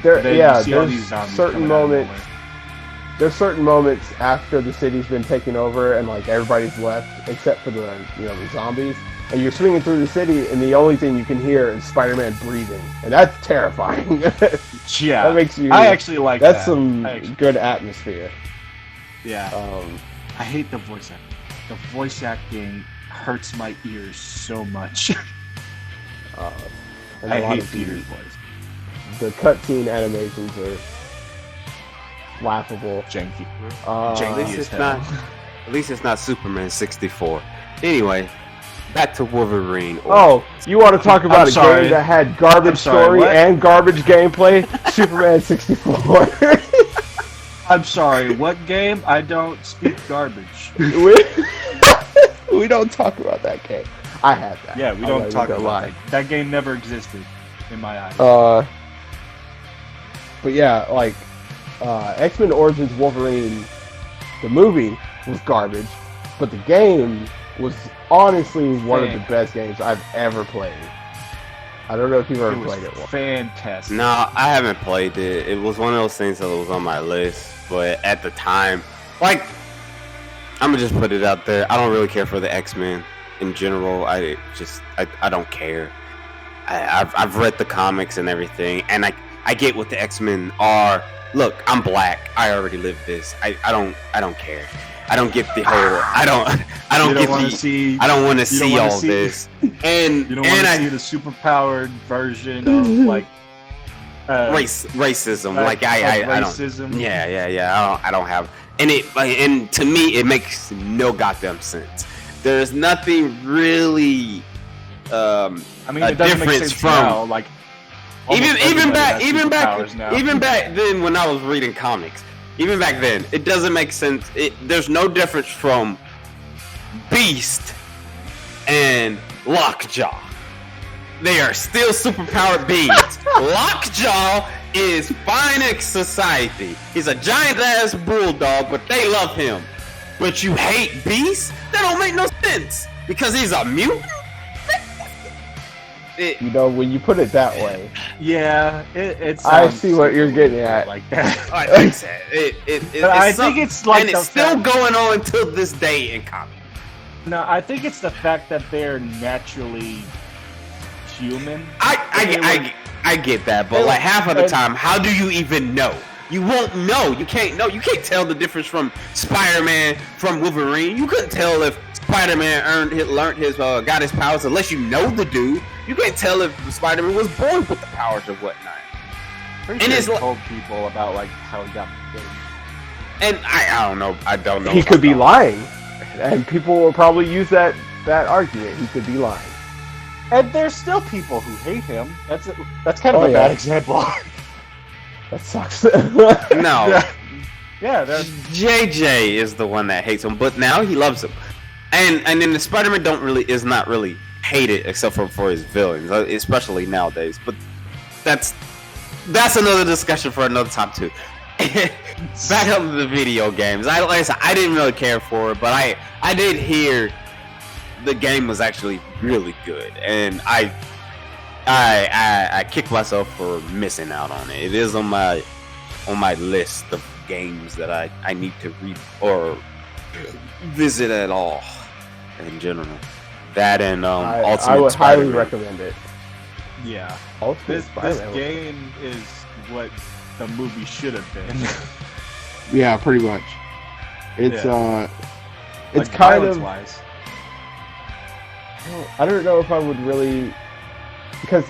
Speaker 5: Then you see all these
Speaker 2: There's
Speaker 5: zombies
Speaker 2: certain
Speaker 5: coming out of
Speaker 2: moments.
Speaker 5: nowhere.
Speaker 2: There's certain moments after the city's been taken over and like everybody's left except for the the zombies, and you're swinging through the city, and the only thing you can hear is Spider-Man breathing, and that's terrifying.
Speaker 5: Yeah,
Speaker 2: That makes you.
Speaker 5: I actually like
Speaker 2: That's
Speaker 5: that.
Speaker 2: some
Speaker 5: I actually-
Speaker 2: good atmosphere.
Speaker 5: Yeah,
Speaker 2: Um,
Speaker 5: I hate the voice acting. The voice acting hurts my ears so much.
Speaker 2: and
Speaker 5: I
Speaker 2: a lot
Speaker 5: hate
Speaker 2: of
Speaker 5: Peter's voice.
Speaker 2: the cutscene animations are laughable.
Speaker 5: Janky.
Speaker 2: Uh,
Speaker 5: Janky.
Speaker 4: At least
Speaker 5: as
Speaker 4: it's
Speaker 5: hell.
Speaker 4: not. At least it's not Superman 64. Anyway, back to Wolverine.
Speaker 2: Oh, you want to talk about
Speaker 5: I'm
Speaker 2: a
Speaker 5: sorry.
Speaker 2: game that had garbage
Speaker 5: I'm sorry,
Speaker 2: story
Speaker 5: what?
Speaker 2: and garbage gameplay? Superman 64.
Speaker 5: I'm sorry, what game? I don't speak garbage.
Speaker 2: we don't talk about that game. I had that.
Speaker 5: Yeah, we
Speaker 2: I'm
Speaker 5: don't
Speaker 2: not
Speaker 5: talk
Speaker 2: even
Speaker 5: about
Speaker 2: gonna
Speaker 5: that. That game never existed in my eyes.
Speaker 2: lie. But yeah, like X-Men Origins Wolverine, the movie was garbage, but the game was honestly one of the best games I've ever played. I don't know if you've ever
Speaker 5: It was
Speaker 2: played it.
Speaker 5: fantastic.
Speaker 4: No, I haven't played it. It was one of those things that was on my list, but at the time, like, I'm gonna just put it out there. I don't really care for the X-Men in general. I don't care. I've read the comics and everything, and I get what the X-Men are. Look, I'm black. I already lived this. I don't care. I don't get the whole. I don't
Speaker 5: You
Speaker 4: get
Speaker 5: want
Speaker 4: the.
Speaker 5: to see.
Speaker 4: I don't want to
Speaker 5: you don't
Speaker 4: see
Speaker 5: wanna
Speaker 4: all
Speaker 5: see-
Speaker 4: this. And
Speaker 5: You don't want
Speaker 4: and
Speaker 5: to
Speaker 4: I
Speaker 5: see the superpowered version of like
Speaker 4: racism. Like I don't.
Speaker 5: racism.
Speaker 4: Yeah. I don't have. And to me, it makes no goddamn sense. There's nothing really.
Speaker 5: I mean,
Speaker 4: a
Speaker 5: it doesn't make
Speaker 4: difference
Speaker 5: sense
Speaker 4: from-
Speaker 5: now. Like almost everybody has superpowers now.
Speaker 4: even back then when I was reading comics, even back then, it doesn't make sense. There's no difference from Beast and Lockjaw. They are still superpowered beings. Lockjaw is fine in society. He's a giant ass bulldog, but they love him. But you hate Beast? That don't make no sense because he's a mutant.
Speaker 2: You know, when you put it that way,
Speaker 5: Yeah, it
Speaker 2: I
Speaker 5: sounds
Speaker 2: see what you're
Speaker 5: stupid
Speaker 2: getting at.
Speaker 5: like that.
Speaker 4: I think so.
Speaker 5: But I think it's like
Speaker 4: and
Speaker 5: the
Speaker 4: it's still
Speaker 5: fact-
Speaker 4: going on till this day in comics.
Speaker 5: No, I think it's the fact that they're naturally human.
Speaker 4: I get that, but like half of the time, how do you even know? You won't know. You can't know. You can't tell the difference from Spider-Man from Wolverine. You couldn't tell if Spider-Man got his powers unless you know the dude. You can't tell if Spider-Man was born with the powers or whatnot.
Speaker 5: Pretty
Speaker 4: And
Speaker 5: sure
Speaker 4: it's
Speaker 5: he
Speaker 4: like-
Speaker 5: told people about like how he got the thing.
Speaker 4: And I don't know. I don't know.
Speaker 2: he
Speaker 4: if
Speaker 2: could
Speaker 4: I
Speaker 2: be
Speaker 4: know.
Speaker 2: lying, and people will probably use that argument. He could be lying.
Speaker 5: And there's still people who hate him. That's kind of
Speaker 2: Oh,
Speaker 5: a
Speaker 2: yeah.
Speaker 5: bad example.
Speaker 2: That sucks.
Speaker 4: No.
Speaker 5: Yeah, there's
Speaker 4: JJ is the one that hates him, but now he loves him. And then the Spider-Man is not really hated except for his villains, especially nowadays. But that's another discussion for another time too. Back up to the video games. Like I said, I didn't really care for it, but I did hear the game was actually really good, and I kick myself for missing out on it. It is on my list of games that I need to read or visit at all in general. That and Ultimate
Speaker 2: I would highly
Speaker 4: Spider-Man.
Speaker 2: recommend it.
Speaker 5: Yeah.
Speaker 2: Ultimate
Speaker 5: This
Speaker 2: Spider-Man.
Speaker 5: game is what the movie should have been.
Speaker 3: Yeah, pretty much. It's
Speaker 2: It's
Speaker 5: Like,
Speaker 2: kind of.
Speaker 5: violence-wise.
Speaker 2: I don't know if I would really, because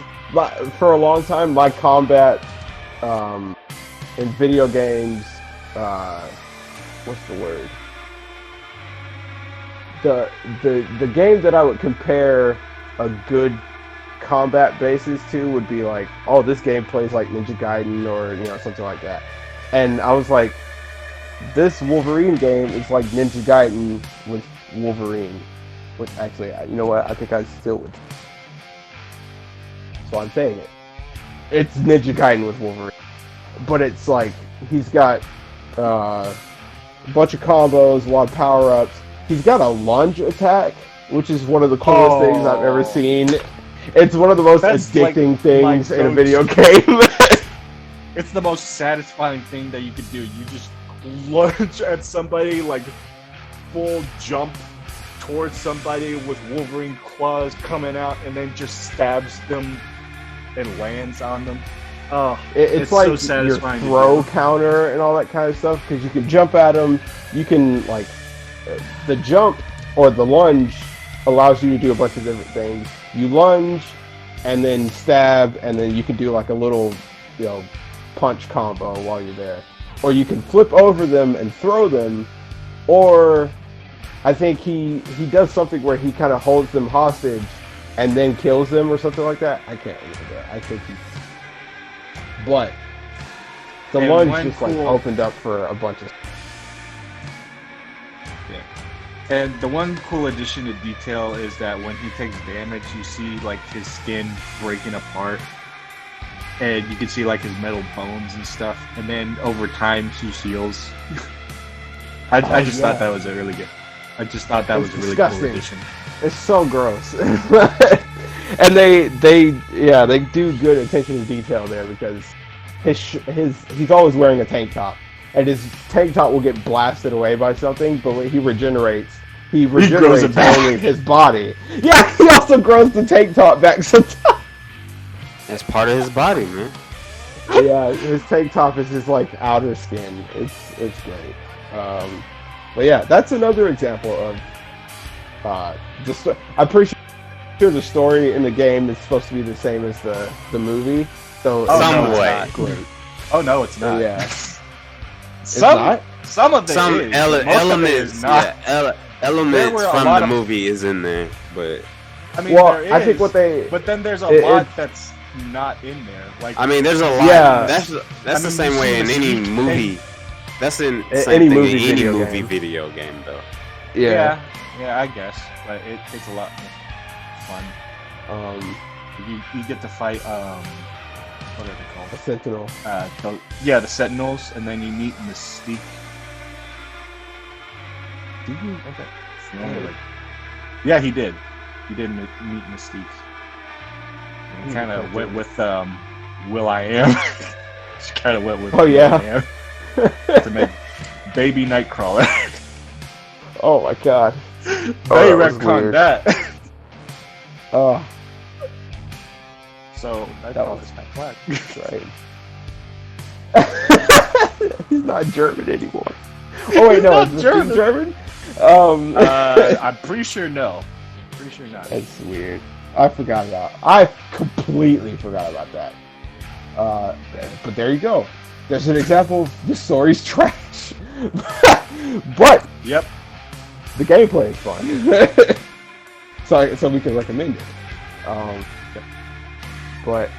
Speaker 2: for a long time my combat in video games, what's the word? The game that I would compare a good combat basis to would be like, oh, this game plays like Ninja Gaiden or something like that, and I was like, this Wolverine game is like Ninja Gaiden with Wolverine. Which actually, you know what? I think I still would. So I'm saying it. It's Ninja Gaiden with Wolverine, but it's like he's got a bunch of combos, a lot of power-ups. He's got a lunge attack, which is one of the coolest things I've ever seen. It's one of the most
Speaker 5: That's
Speaker 2: addicting
Speaker 5: like
Speaker 2: things
Speaker 5: my
Speaker 2: in a video
Speaker 5: go-to.
Speaker 2: game.
Speaker 5: It's the most satisfying thing that you could do. You just lunge at somebody, like full jump towards somebody with Wolverine claws coming out, and then just stabs them and lands on them. Oh,
Speaker 2: It's
Speaker 5: so
Speaker 2: like your
Speaker 5: satisfying to
Speaker 2: throw
Speaker 5: do.
Speaker 2: counter and all that kind of stuff, because you can jump at them. You can, like, the jump or the lunge allows you to do a bunch of different things. You lunge and then stab, and then you can do like a little, punch combo while you're there. Or you can flip over them and throw them, or I think he does something where he kind of holds them hostage and then kills them or something like that. I can't remember. I think but the
Speaker 5: And
Speaker 2: lunge
Speaker 5: one
Speaker 2: just like
Speaker 5: cool-
Speaker 2: opened up for a bunch of.
Speaker 5: And the one cool addition to detail is that when he takes damage, you see like his skin breaking apart, and you can see like his metal bones and stuff. And then over time, he heals. I just thought that was a really good. I just thought that
Speaker 2: It's
Speaker 5: was a really
Speaker 2: disgusting.
Speaker 5: cool addition.
Speaker 2: It's so gross. And they do good attention to detail there, because he's always wearing a tank top, and his tank top will get blasted away by something, but when he regenerates
Speaker 5: grows it back.
Speaker 2: only his body. Yeah, he also grows the tank top back sometimes.
Speaker 4: That's part of his body, man.
Speaker 2: Yeah, his tank top is his like outer skin. It's great. But yeah, that's another example of I'm pretty sure the story in the game is supposed to be the same as the movie. So
Speaker 5: Oh,
Speaker 4: Some
Speaker 5: no, it's
Speaker 4: way.
Speaker 5: not.
Speaker 2: great.
Speaker 5: Oh no, it's not.
Speaker 2: Yeah.
Speaker 5: Some
Speaker 2: not?
Speaker 5: some of it
Speaker 4: Some
Speaker 5: is. Most of it
Speaker 4: elements,
Speaker 5: is not.
Speaker 4: elements
Speaker 5: were a
Speaker 4: from
Speaker 5: lot
Speaker 4: the
Speaker 5: of-
Speaker 4: movie is in there, but
Speaker 5: I mean,
Speaker 2: Well,
Speaker 5: there is,
Speaker 2: I think what they
Speaker 5: But then there's a
Speaker 2: it-
Speaker 5: lot
Speaker 2: it-
Speaker 5: that's not in there. Like
Speaker 4: I mean, there's a lot.
Speaker 2: Yeah.
Speaker 4: That's
Speaker 5: I
Speaker 4: the
Speaker 5: mean,
Speaker 4: same
Speaker 5: you
Speaker 4: way
Speaker 5: see
Speaker 4: in
Speaker 5: the
Speaker 4: any
Speaker 5: sneak
Speaker 4: movie. That's in
Speaker 2: A-
Speaker 4: same
Speaker 2: any
Speaker 4: thing
Speaker 2: movie
Speaker 4: in any
Speaker 2: video
Speaker 4: movie
Speaker 2: game.
Speaker 4: video game though.
Speaker 5: yeah, I guess, but it's a lot more fun. You get to fight what are they
Speaker 2: a
Speaker 5: called?
Speaker 2: sentinel.
Speaker 5: The Sentinels, and then you meet Mystique. Did you? Okay. Yeah, he did. He did meet Mystique. And he kind of went with Will I Am. She kind of went with
Speaker 2: Oh, yeah.
Speaker 5: Will I Am to make Baby Nightcrawler.
Speaker 2: Oh my god.
Speaker 5: They
Speaker 2: that was
Speaker 5: retconned
Speaker 2: weird.
Speaker 5: that.
Speaker 2: Oh,
Speaker 5: So I
Speaker 2: That
Speaker 5: thought
Speaker 2: was-
Speaker 5: it was
Speaker 2: right. He's not German anymore. Oh wait, no,
Speaker 5: Not
Speaker 2: is this
Speaker 5: German.
Speaker 2: dude German?
Speaker 5: I'm pretty sure no. Pretty sure not.
Speaker 2: That's weird. I completely forgot about that. But there you go. There's an example of the story's trash. But
Speaker 5: Yep.
Speaker 2: the gameplay is fun. so we can recommend it. But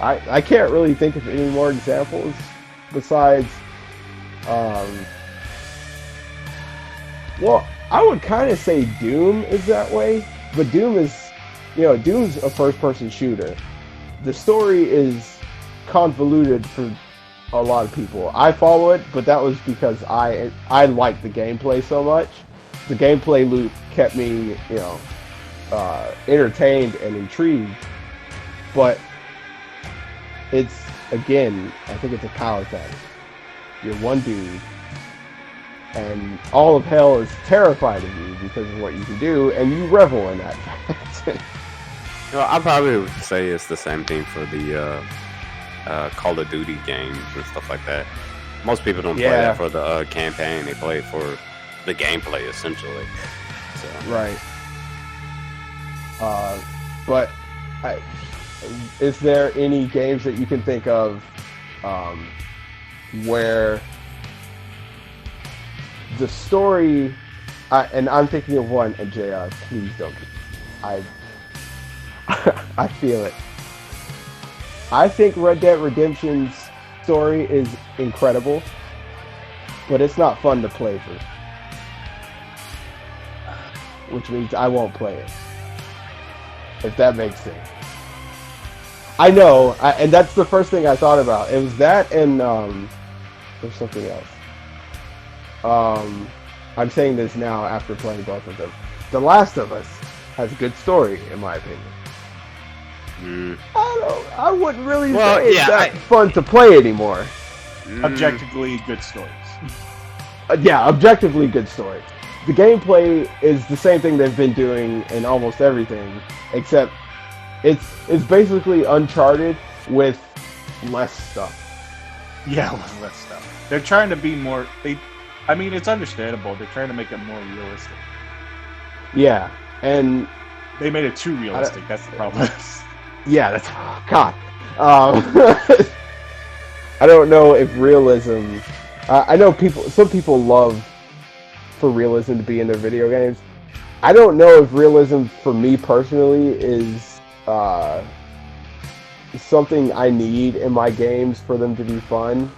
Speaker 2: I can't really think of any more examples besides well, I would kind of say Doom is that way, but Doom's a first-person shooter. The story is convoluted for a lot of people. I follow it, but that was because I like the gameplay so much. the gameplay loop kept me, entertained and intrigued. But it's, again, I think it's a power thing. You're one dude, and all of hell is terrified of you because of what you can do, and you revel in that.
Speaker 4: Well, I probably would say it's the same thing for the Call of Duty games and stuff like that. Most people don't play that for the campaign; they play it for the gameplay, essentially. So.
Speaker 2: Right. But is there any games that you can think of where the story, and I'm thinking of one, and JR, please don't. I feel it. I think Red Dead Redemption's story is incredible, but it's not fun to play through. Which means I won't play it. If that makes sense. I know, and that's the first thing I thought about. It was that and there's something else. I'm saying this now after playing both of them. The Last of Us has a good story, in my opinion. I wouldn't really say it's that fun to play anymore.
Speaker 5: Objectively good stories.
Speaker 2: Yeah, objectively good story. The gameplay is the same thing they've been doing in almost everything, except it's basically Uncharted with less stuff.
Speaker 5: Yeah, with less stuff. They're trying to be more. It's understandable. They're trying to make it more realistic.
Speaker 2: Yeah, and
Speaker 5: they made it too realistic. That's the problem.
Speaker 2: Yeah, that's God. I don't know if realism. I know some people love for realism to be in their video games. I don't know if realism for me personally is something I need in my games for them to be fun,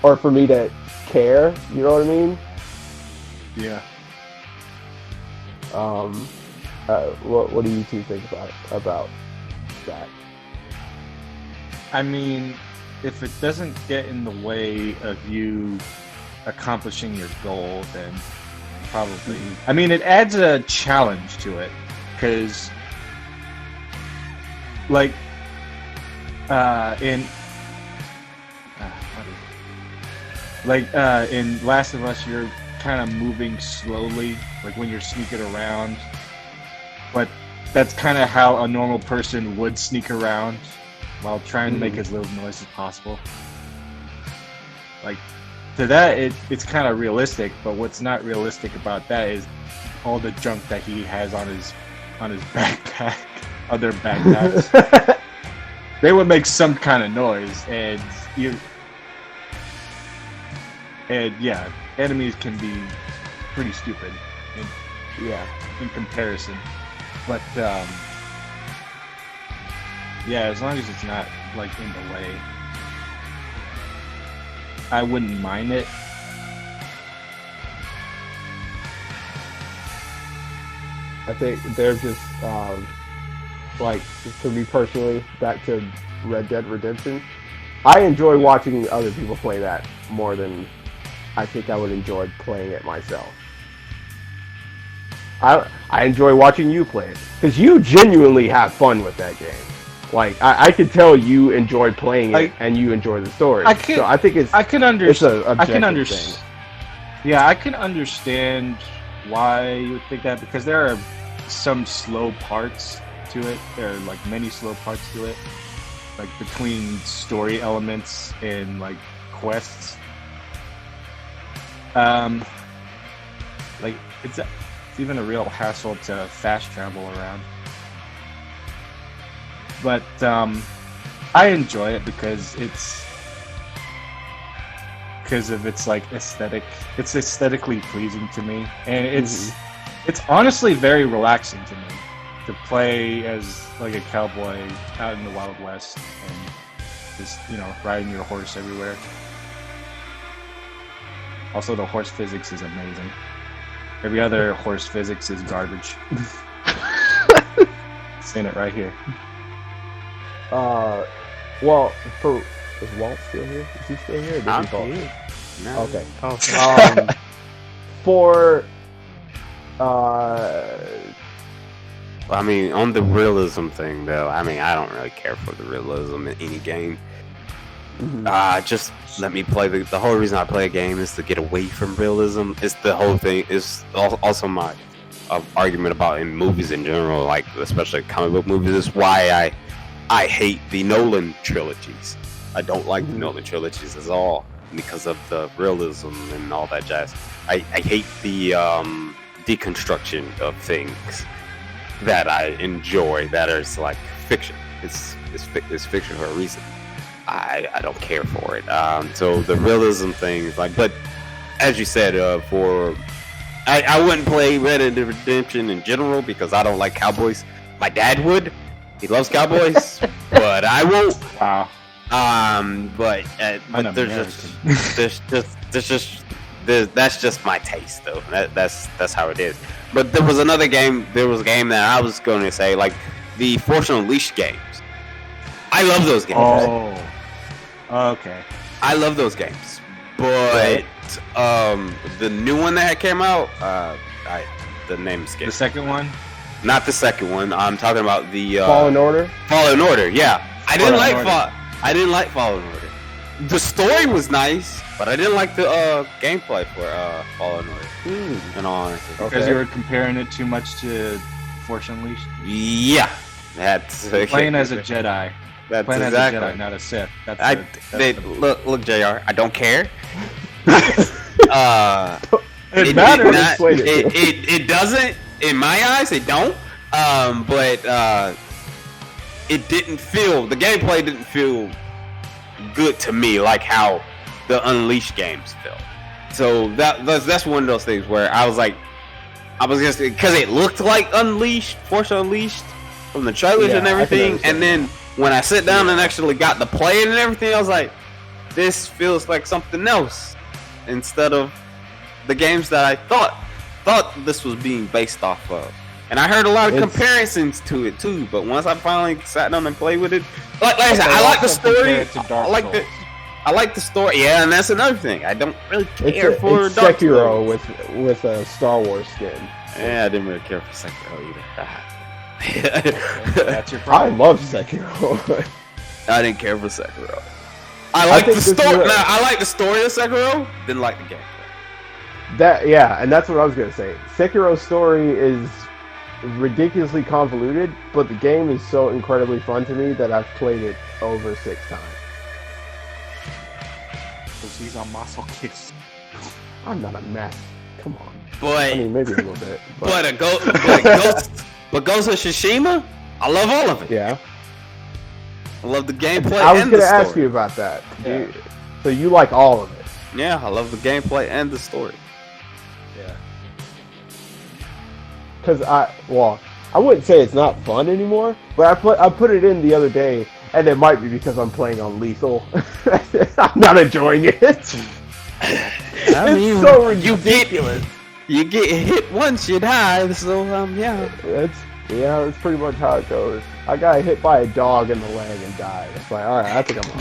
Speaker 2: or for me to care. You know what I mean?
Speaker 5: Yeah.
Speaker 2: What do you two think about that?
Speaker 5: I mean, if it doesn't get in the way of you accomplishing your goal, then probably. I mean, it adds a challenge to it, because, like, in Last of Us, you're kind of moving slowly, like when you're sneaking around, but that's kind of how a normal person would sneak around while trying to make as little noise as possible. Like, to that, it's kind of realistic, but what's not realistic about that is all the junk that he has on his backpack, other backpacks. They would make some kind of noise, and yeah, enemies can be pretty stupid in comparison. But yeah, as long as it's not like in the way, I wouldn't mind it.
Speaker 2: I think they're just like, for me personally, back to Red Dead Redemption, I enjoy watching other people play that more than I think I would enjoy playing it myself. I enjoy watching you play it, because you genuinely have fun with that game. Like, I could tell you enjoy playing it, and you enjoy the story. So I think it's an objective thing.
Speaker 5: Yeah, I can understand why you would think that, because there are some slow parts to it. There are like many slow parts to it, like between story elements and like quests. Like it's even a real hassle to fast travel around. But I enjoy it because of its like aesthetic. It's aesthetically pleasing to me, and it's honestly very relaxing to me to play as like a cowboy out in the Wild West and just, riding your horse everywhere. Also, the horse physics is amazing. Every other horse physics is garbage. Saying it right here.
Speaker 2: Well, is Walt still here? Is he still here? Or did he fall?
Speaker 4: No.
Speaker 2: Okay.
Speaker 1: Oh.
Speaker 2: For
Speaker 4: I mean, on the realism thing, though, I mean, I don't really care for the realism in any game. Just let me play the whole reason I play a game is to get away from realism. It's the whole thing. It's also my argument about in movies in general, like especially comic book movies. Is why I hate the Nolan trilogies. I don't like the Nolan trilogies at all because of the realism and all that jazz. I hate the deconstruction of things that I enjoy that is like fiction. It's fiction for a reason. I don't care for it. So the realism thing is like, but as you said, I wouldn't play Red Dead Redemption in general because I don't like cowboys. My dad would. He loves cowboys, but I won't.
Speaker 5: Wow.
Speaker 4: But that's just my taste, though. That's how it is. But there was another game. There was a game that I was going to say, like the Force Unleashed games. I love those games.
Speaker 5: Oh, okay.
Speaker 4: I love those games, but the new one that came out, the name escapes.
Speaker 5: The second one?
Speaker 4: Not the second one. I'm talking about the
Speaker 2: Fallen Order.
Speaker 4: Fallen Order. Yeah, I didn't like Fallen Order. The story was nice, but I didn't like the gameplay for Fallen Order. In all honesty,
Speaker 5: because you were comparing it too much to Force Unleashed.
Speaker 4: Yeah, that's
Speaker 5: playing as a Jedi.
Speaker 4: That's
Speaker 5: playing
Speaker 4: exactly.
Speaker 5: as a Jedi, not a Sith.
Speaker 4: Look, JR. I don't care.
Speaker 5: It matters.
Speaker 4: It doesn't. In my eyes, it don't. But it didn't feel. The gameplay didn't feel good to me, like how the Unleashed games feel. So that's one of those things where I was just because it looked like Unleashed, Force Unleashed from the trailers and everything, and then when I sit down and actually got to play it and everything, I was like, this feels like something else instead of the games that I thought this was being based off of. And I heard a lot of comparisons to it too, but once I finally sat down and played with it, like I said, I like the story. I like the story. Yeah, and that's another thing. I don't really care for Dark
Speaker 2: Sekiro with a Star Wars skin.
Speaker 4: Yeah, I didn't really care for Sekiro either.
Speaker 5: That's your problem.
Speaker 2: I love Sekiro.
Speaker 4: I didn't care for Sekiro. I like the story. I like the story of Sekiro. Didn't like the gameplay.
Speaker 2: And that's what I was gonna say. Sekiro's story is ridiculously convoluted, but the game is so incredibly fun to me that I've played it over 6 times.
Speaker 5: Because he's a masochist.
Speaker 2: I'm not a mess. Come on.
Speaker 4: But
Speaker 2: I mean, maybe a little bit.
Speaker 4: But Ghost of Tsushima, I love all of it.
Speaker 2: Yeah.
Speaker 4: I love the gameplay.
Speaker 2: I was
Speaker 4: going to
Speaker 2: ask you about that. Yeah. So you like all of it?
Speaker 4: Yeah, I love the gameplay and the story.
Speaker 5: Yeah.
Speaker 2: Because I wouldn't say it's not fun anymore, but I put it in the other day, and it might be because I'm playing on lethal. I'm not enjoying it. It's so ridiculous.
Speaker 4: You get hit once, you die. So yeah.
Speaker 2: That's pretty much how it goes. I got hit by a dog in the leg and died. It's like, all right, I think I'm on.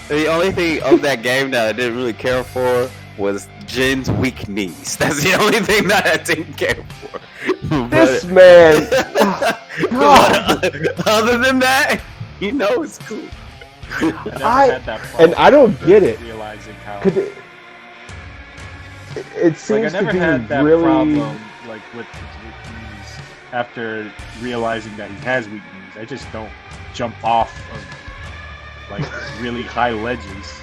Speaker 2: The only thing of that game that I didn't really care for was Jin's weak knees. That's the only thing that I didn't care for. This man.
Speaker 4: Other than that, it's cool.
Speaker 2: I don't get it.
Speaker 5: Realizing how
Speaker 2: it seems
Speaker 5: I never
Speaker 2: to be
Speaker 5: had that
Speaker 2: really
Speaker 5: problem like with his weak knees after realizing that he has weak knees. I just don't jump off of like really high ledges.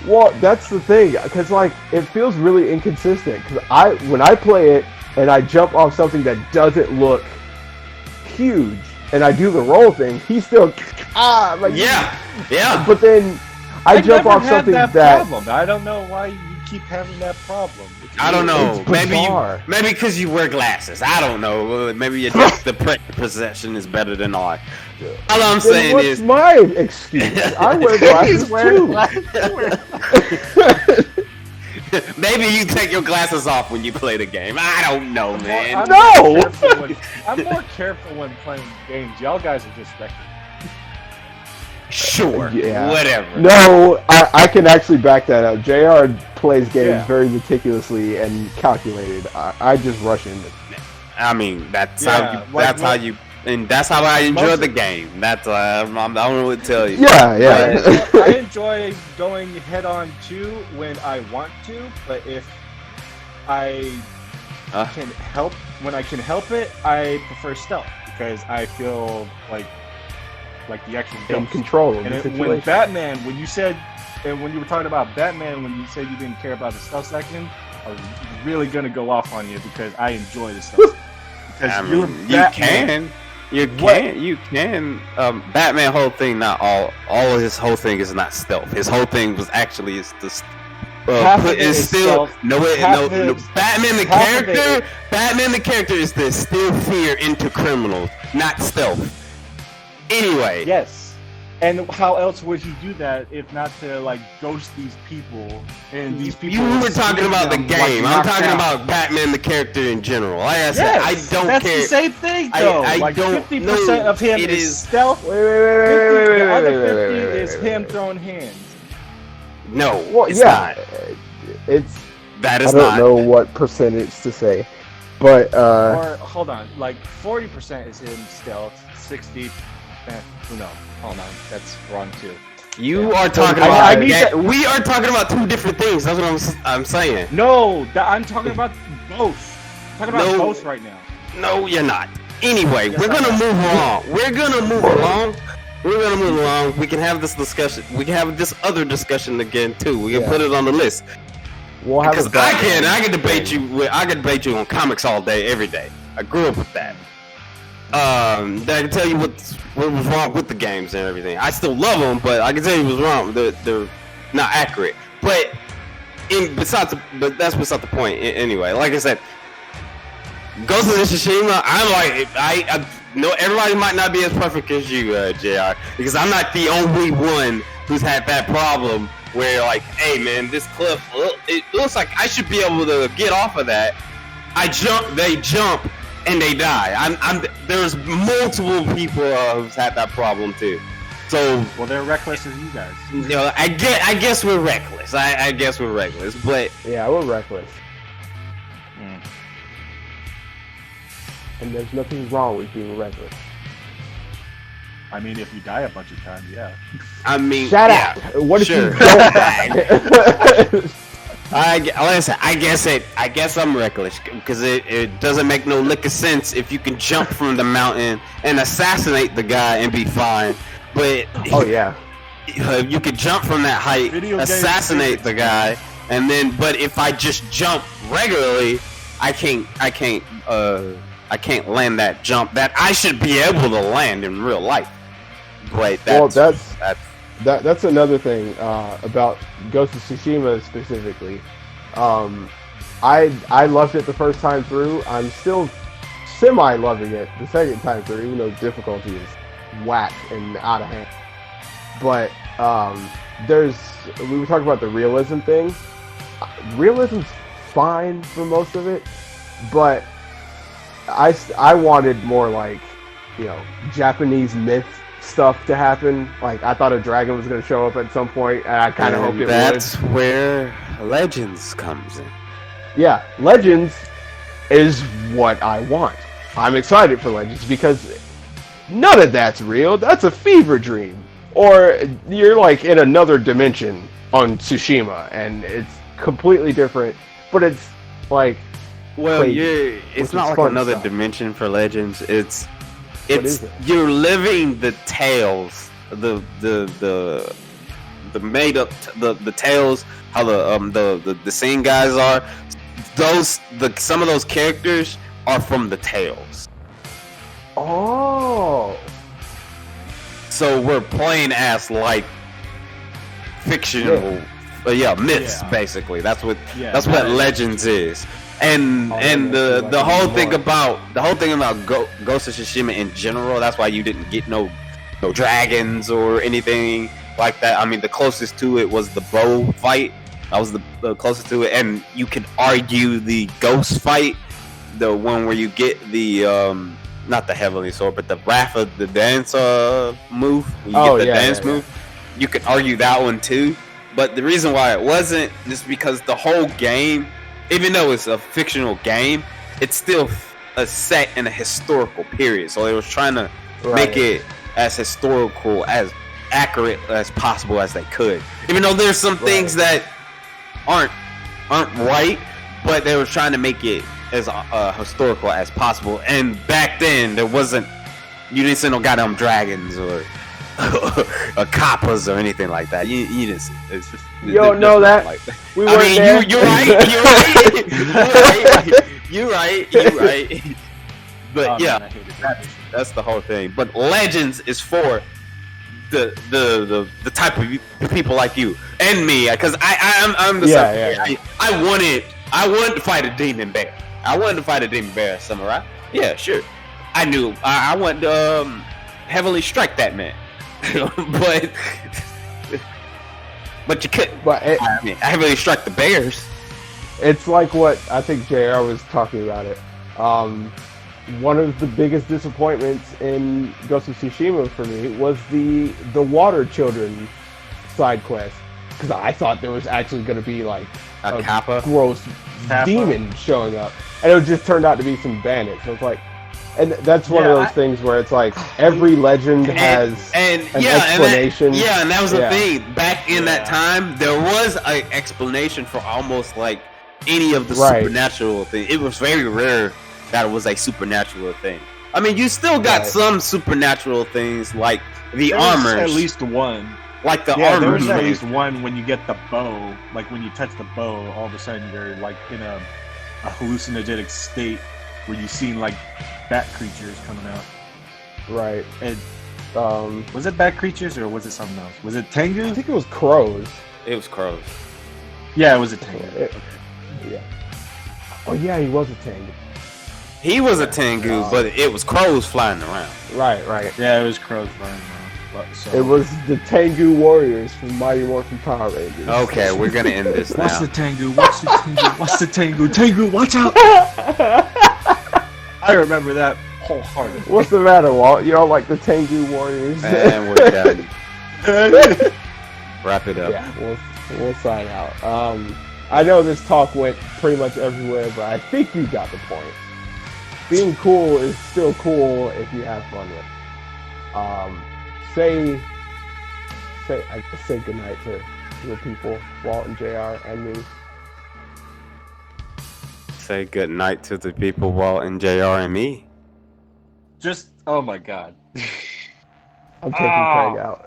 Speaker 2: Well, that's the thing, because like it feels really inconsistent. Because when I play it and I jump off something that doesn't look huge, and I do the roll thing, he's still
Speaker 4: yeah.
Speaker 2: But then I jump off something that
Speaker 5: problem. I don't know why you keep having that problem.
Speaker 4: I don't know. Maybe because you wear glasses. I don't know. Maybe your depth of perception is better than all. All I'm saying is,
Speaker 2: what's my excuse? I wear glasses too.
Speaker 4: Maybe you take your glasses off when you play the game. I don't know, man.
Speaker 5: I'm more careful when playing games. Y'all guys are just reckless.
Speaker 4: Sure.
Speaker 2: Yeah.
Speaker 4: Whatever.
Speaker 2: No, I can actually back that up. JR plays games
Speaker 5: Yeah.
Speaker 2: very meticulously and calculated. I just rush into it.
Speaker 4: I mean, that's
Speaker 5: Yeah,
Speaker 4: how you. And that's how I enjoy the game. That's I don't know what to tell you.
Speaker 2: Yeah.
Speaker 5: I enjoy going head on too when I want to, but if I can help it, I prefer stealth because I feel like the actual
Speaker 2: In
Speaker 5: ghost.
Speaker 2: control of
Speaker 5: And
Speaker 2: the
Speaker 5: when
Speaker 2: situation.
Speaker 5: Batman, when you said, and when you were talking about Batman, when you said you didn't care about the stealth section, I was really gonna go off on you because I enjoy the stealth. Because
Speaker 4: I
Speaker 5: you're
Speaker 4: mean,
Speaker 5: Batman.
Speaker 4: you can. Batman whole thing, not all of his whole thing is not stealth. His whole thing was actually is the.
Speaker 5: Half of it is
Speaker 4: still
Speaker 5: stealth.
Speaker 4: no. Batman the
Speaker 5: half of it
Speaker 4: character. Batman the character is to instill fear into criminals, not stealth. Anyway.
Speaker 5: Yes. And how else would he do that if not to like ghost these people and these people?
Speaker 4: You were talking about the
Speaker 5: them,
Speaker 4: game.
Speaker 5: like,
Speaker 4: I'm talking
Speaker 5: knocked out.
Speaker 4: about Batman the character in general. Like I said,
Speaker 5: Yes,
Speaker 4: I don't
Speaker 5: that's
Speaker 4: care.
Speaker 5: the same thing though.
Speaker 4: I
Speaker 5: like
Speaker 4: don't
Speaker 5: 50%
Speaker 4: know.
Speaker 5: of him
Speaker 4: It
Speaker 5: is
Speaker 4: is-
Speaker 5: stealth.
Speaker 2: Wait,
Speaker 5: The other 50
Speaker 2: wait,
Speaker 5: is him throwing hands.
Speaker 4: No,
Speaker 2: Well,
Speaker 4: it's
Speaker 2: yeah,
Speaker 4: not.
Speaker 2: it's.
Speaker 4: That
Speaker 2: I
Speaker 4: is
Speaker 2: don't
Speaker 4: not.
Speaker 2: know what percentage to say, but
Speaker 5: Or hold on, like 40% is him stealth, 60. No, hold on, that's wrong too.
Speaker 4: You are talking
Speaker 2: I
Speaker 4: about.
Speaker 2: need
Speaker 4: We are talking about two different things. That's what I'm saying.
Speaker 5: No, I'm talking about both. I'm talking about
Speaker 4: No.
Speaker 5: both right now.
Speaker 4: No, you're not. Anyway,
Speaker 5: Yes,
Speaker 4: we're
Speaker 5: I
Speaker 4: gonna
Speaker 5: am.
Speaker 4: move along. We're gonna move along. We're gonna move along. We can have this discussion. We can have this other discussion again too. We can
Speaker 2: Yeah.
Speaker 4: put it on the list.
Speaker 2: we'll have
Speaker 4: Because
Speaker 2: a Batman.
Speaker 4: I can debate you. I can debate you on comics all day, every day. I grew up with that. I can tell you what was wrong with the games and everything. I still love them, but I can tell you what's wrong. They're not accurate. But but that's beside the point. Anyway, like I said, Ghost of Tsushima. I know everybody might not be as perfect as you, JR, because I'm not the only one who's had that problem. Where like, hey man, this cliff, it looks like I should be able to get off of that. I jump, they jump, and they die. There's multiple people who've had that problem too. So,
Speaker 5: Well, they're reckless as you guys.
Speaker 4: you know, I guess we're reckless. I guess we're reckless, but
Speaker 2: Yeah, we're reckless,
Speaker 5: Mm.
Speaker 2: and there's nothing wrong with being reckless.
Speaker 5: I mean, if you die a bunch of times, yeah.
Speaker 4: I mean,
Speaker 2: Shut
Speaker 4: yeah,
Speaker 2: up! What if
Speaker 4: sure.
Speaker 2: you don't die?
Speaker 4: like I said, I guess I'm reckless because it doesn't make no lick of sense if you can jump from the mountain and assassinate the guy and be fine, but
Speaker 2: Oh yeah.
Speaker 4: you could jump from that height,
Speaker 5: Video game
Speaker 4: assassinate the guy, and then. But if I just jump regularly, I can't land that jump that I should be able to land in real life. But
Speaker 2: That's another thing about Ghost of Tsushima specifically. I loved it the first time through. I'm still semi-loving it the second time through, even though difficulty is whack and out of hand. But we were talking about the realism thing. Realism's fine for most of it, but I wanted more like, Japanese myth stuff to happen. Like, I thought a dragon was going to show up at some point, and I kind of hoped it
Speaker 4: that's where Legends comes in.
Speaker 2: Yeah, Legends is what I want. I'm excited for Legends because none of that's real. That's a fever dream. Or you're like in another dimension on Tsushima, and it's completely different, but it's like...
Speaker 4: Well,
Speaker 2: crazy,
Speaker 4: it's
Speaker 2: which
Speaker 4: not
Speaker 2: is
Speaker 4: like
Speaker 2: fun
Speaker 4: another
Speaker 2: stuff.
Speaker 4: dimension for Legends. It's
Speaker 2: is it?
Speaker 4: you're living the tales, the made up the tales, how the scene guys are. Some of those characters are from the tales.
Speaker 2: Oh,
Speaker 4: So we're playing as like fictional, myths basically. That's what Legends is. And the whole thing about Ghost of Tsushima in general, that's why you didn't get no dragons or anything like that. I mean, the closest to it was the bow fight. That was the closest to it, and you could argue the ghost fight, the one where you get the not the Heavenly Sword, but the Wrath of the Dance move. When you
Speaker 2: Oh,
Speaker 4: get the
Speaker 2: yeah,
Speaker 4: dance
Speaker 2: yeah,
Speaker 4: move. You could argue that one too. But the reason why it wasn't is because the whole game, even though it's a fictional game, it's still set in a historical period. So they was trying to make it as historical, as accurate as possible as they could. Even though there's some things that aren't right, but they were trying to make it as historical as possible. And back then, there wasn't, you didn't see no goddamn dragons or kappas or anything like that. You didn't see. It's just,
Speaker 2: You don't know that.
Speaker 4: like that.
Speaker 2: We
Speaker 4: I
Speaker 2: weren't
Speaker 4: mean,
Speaker 2: there.
Speaker 4: You're right. But
Speaker 5: Oh,
Speaker 4: yeah,
Speaker 5: man, I hated that.
Speaker 4: that's the whole thing. But Legends is for the type of people like you and me, because I'm the I wanted to fight a demon bear. I wanted to fight a demon bear samurai. Yeah, sure. I knew I wanted to heavily strike that man, but you couldn't.
Speaker 2: But
Speaker 4: I mean, I heavily struck the bears.
Speaker 2: it's like what I think JR was talking about it. One of the biggest disappointments in Ghost of Tsushima for me was the Water Children side quest, because I thought there was actually going to be like
Speaker 4: A kappa?
Speaker 2: gross demon showing up, and it just turned out to be some bandits. So it's like, and that's one of those things where it's like every legend has an explanation.
Speaker 4: And that was the thing. Back in that time, there was an explanation for almost like any of the supernatural thing. It was very rare that it was a supernatural thing. I mean, you still got some supernatural things like the armors.
Speaker 5: At least one.
Speaker 4: Like the
Speaker 5: There
Speaker 4: armors.
Speaker 5: was at least one when you get the bow. Like when you touch the bow, all of a sudden you're like in a hallucinogenic state where you seen like bat creatures coming out.
Speaker 2: Right.
Speaker 5: And was it bat creatures or was it something else? Was it Tengu?
Speaker 2: I think it was crows.
Speaker 4: It was crows.
Speaker 5: Yeah, it was a Tengu.
Speaker 2: Yeah. Oh yeah, he was a Tengu.
Speaker 4: He was a Tengu, but it was crows flying around.
Speaker 2: Right.
Speaker 5: Yeah, it was crows flying around. So.
Speaker 2: It was the Tengu Warriors from Mighty Morphin Power Rangers.
Speaker 4: Okay, we're gonna end this now.
Speaker 5: What's the Tengu? What's the Tengu? What's the Tengu? Tengu, watch out! I remember that wholeheartedly.
Speaker 2: What's the matter, Walt? You don't like the Tengu Warriors?
Speaker 4: And we're done. Wrap it up.
Speaker 2: Yeah, we'll sign out. I know this talk went pretty much everywhere, but I think you got the point. Being cool is still cool if you have fun with it. Say goodnight to your people, Walt and JR and me.
Speaker 4: Say good night to the people, Walt and JR and me.
Speaker 5: Just, oh my god.
Speaker 2: I'm taking Craig out.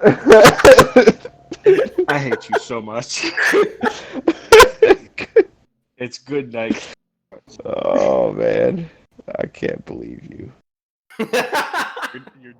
Speaker 5: I hate you so much. It's good night.
Speaker 2: Oh man, I can't believe you.
Speaker 5: You're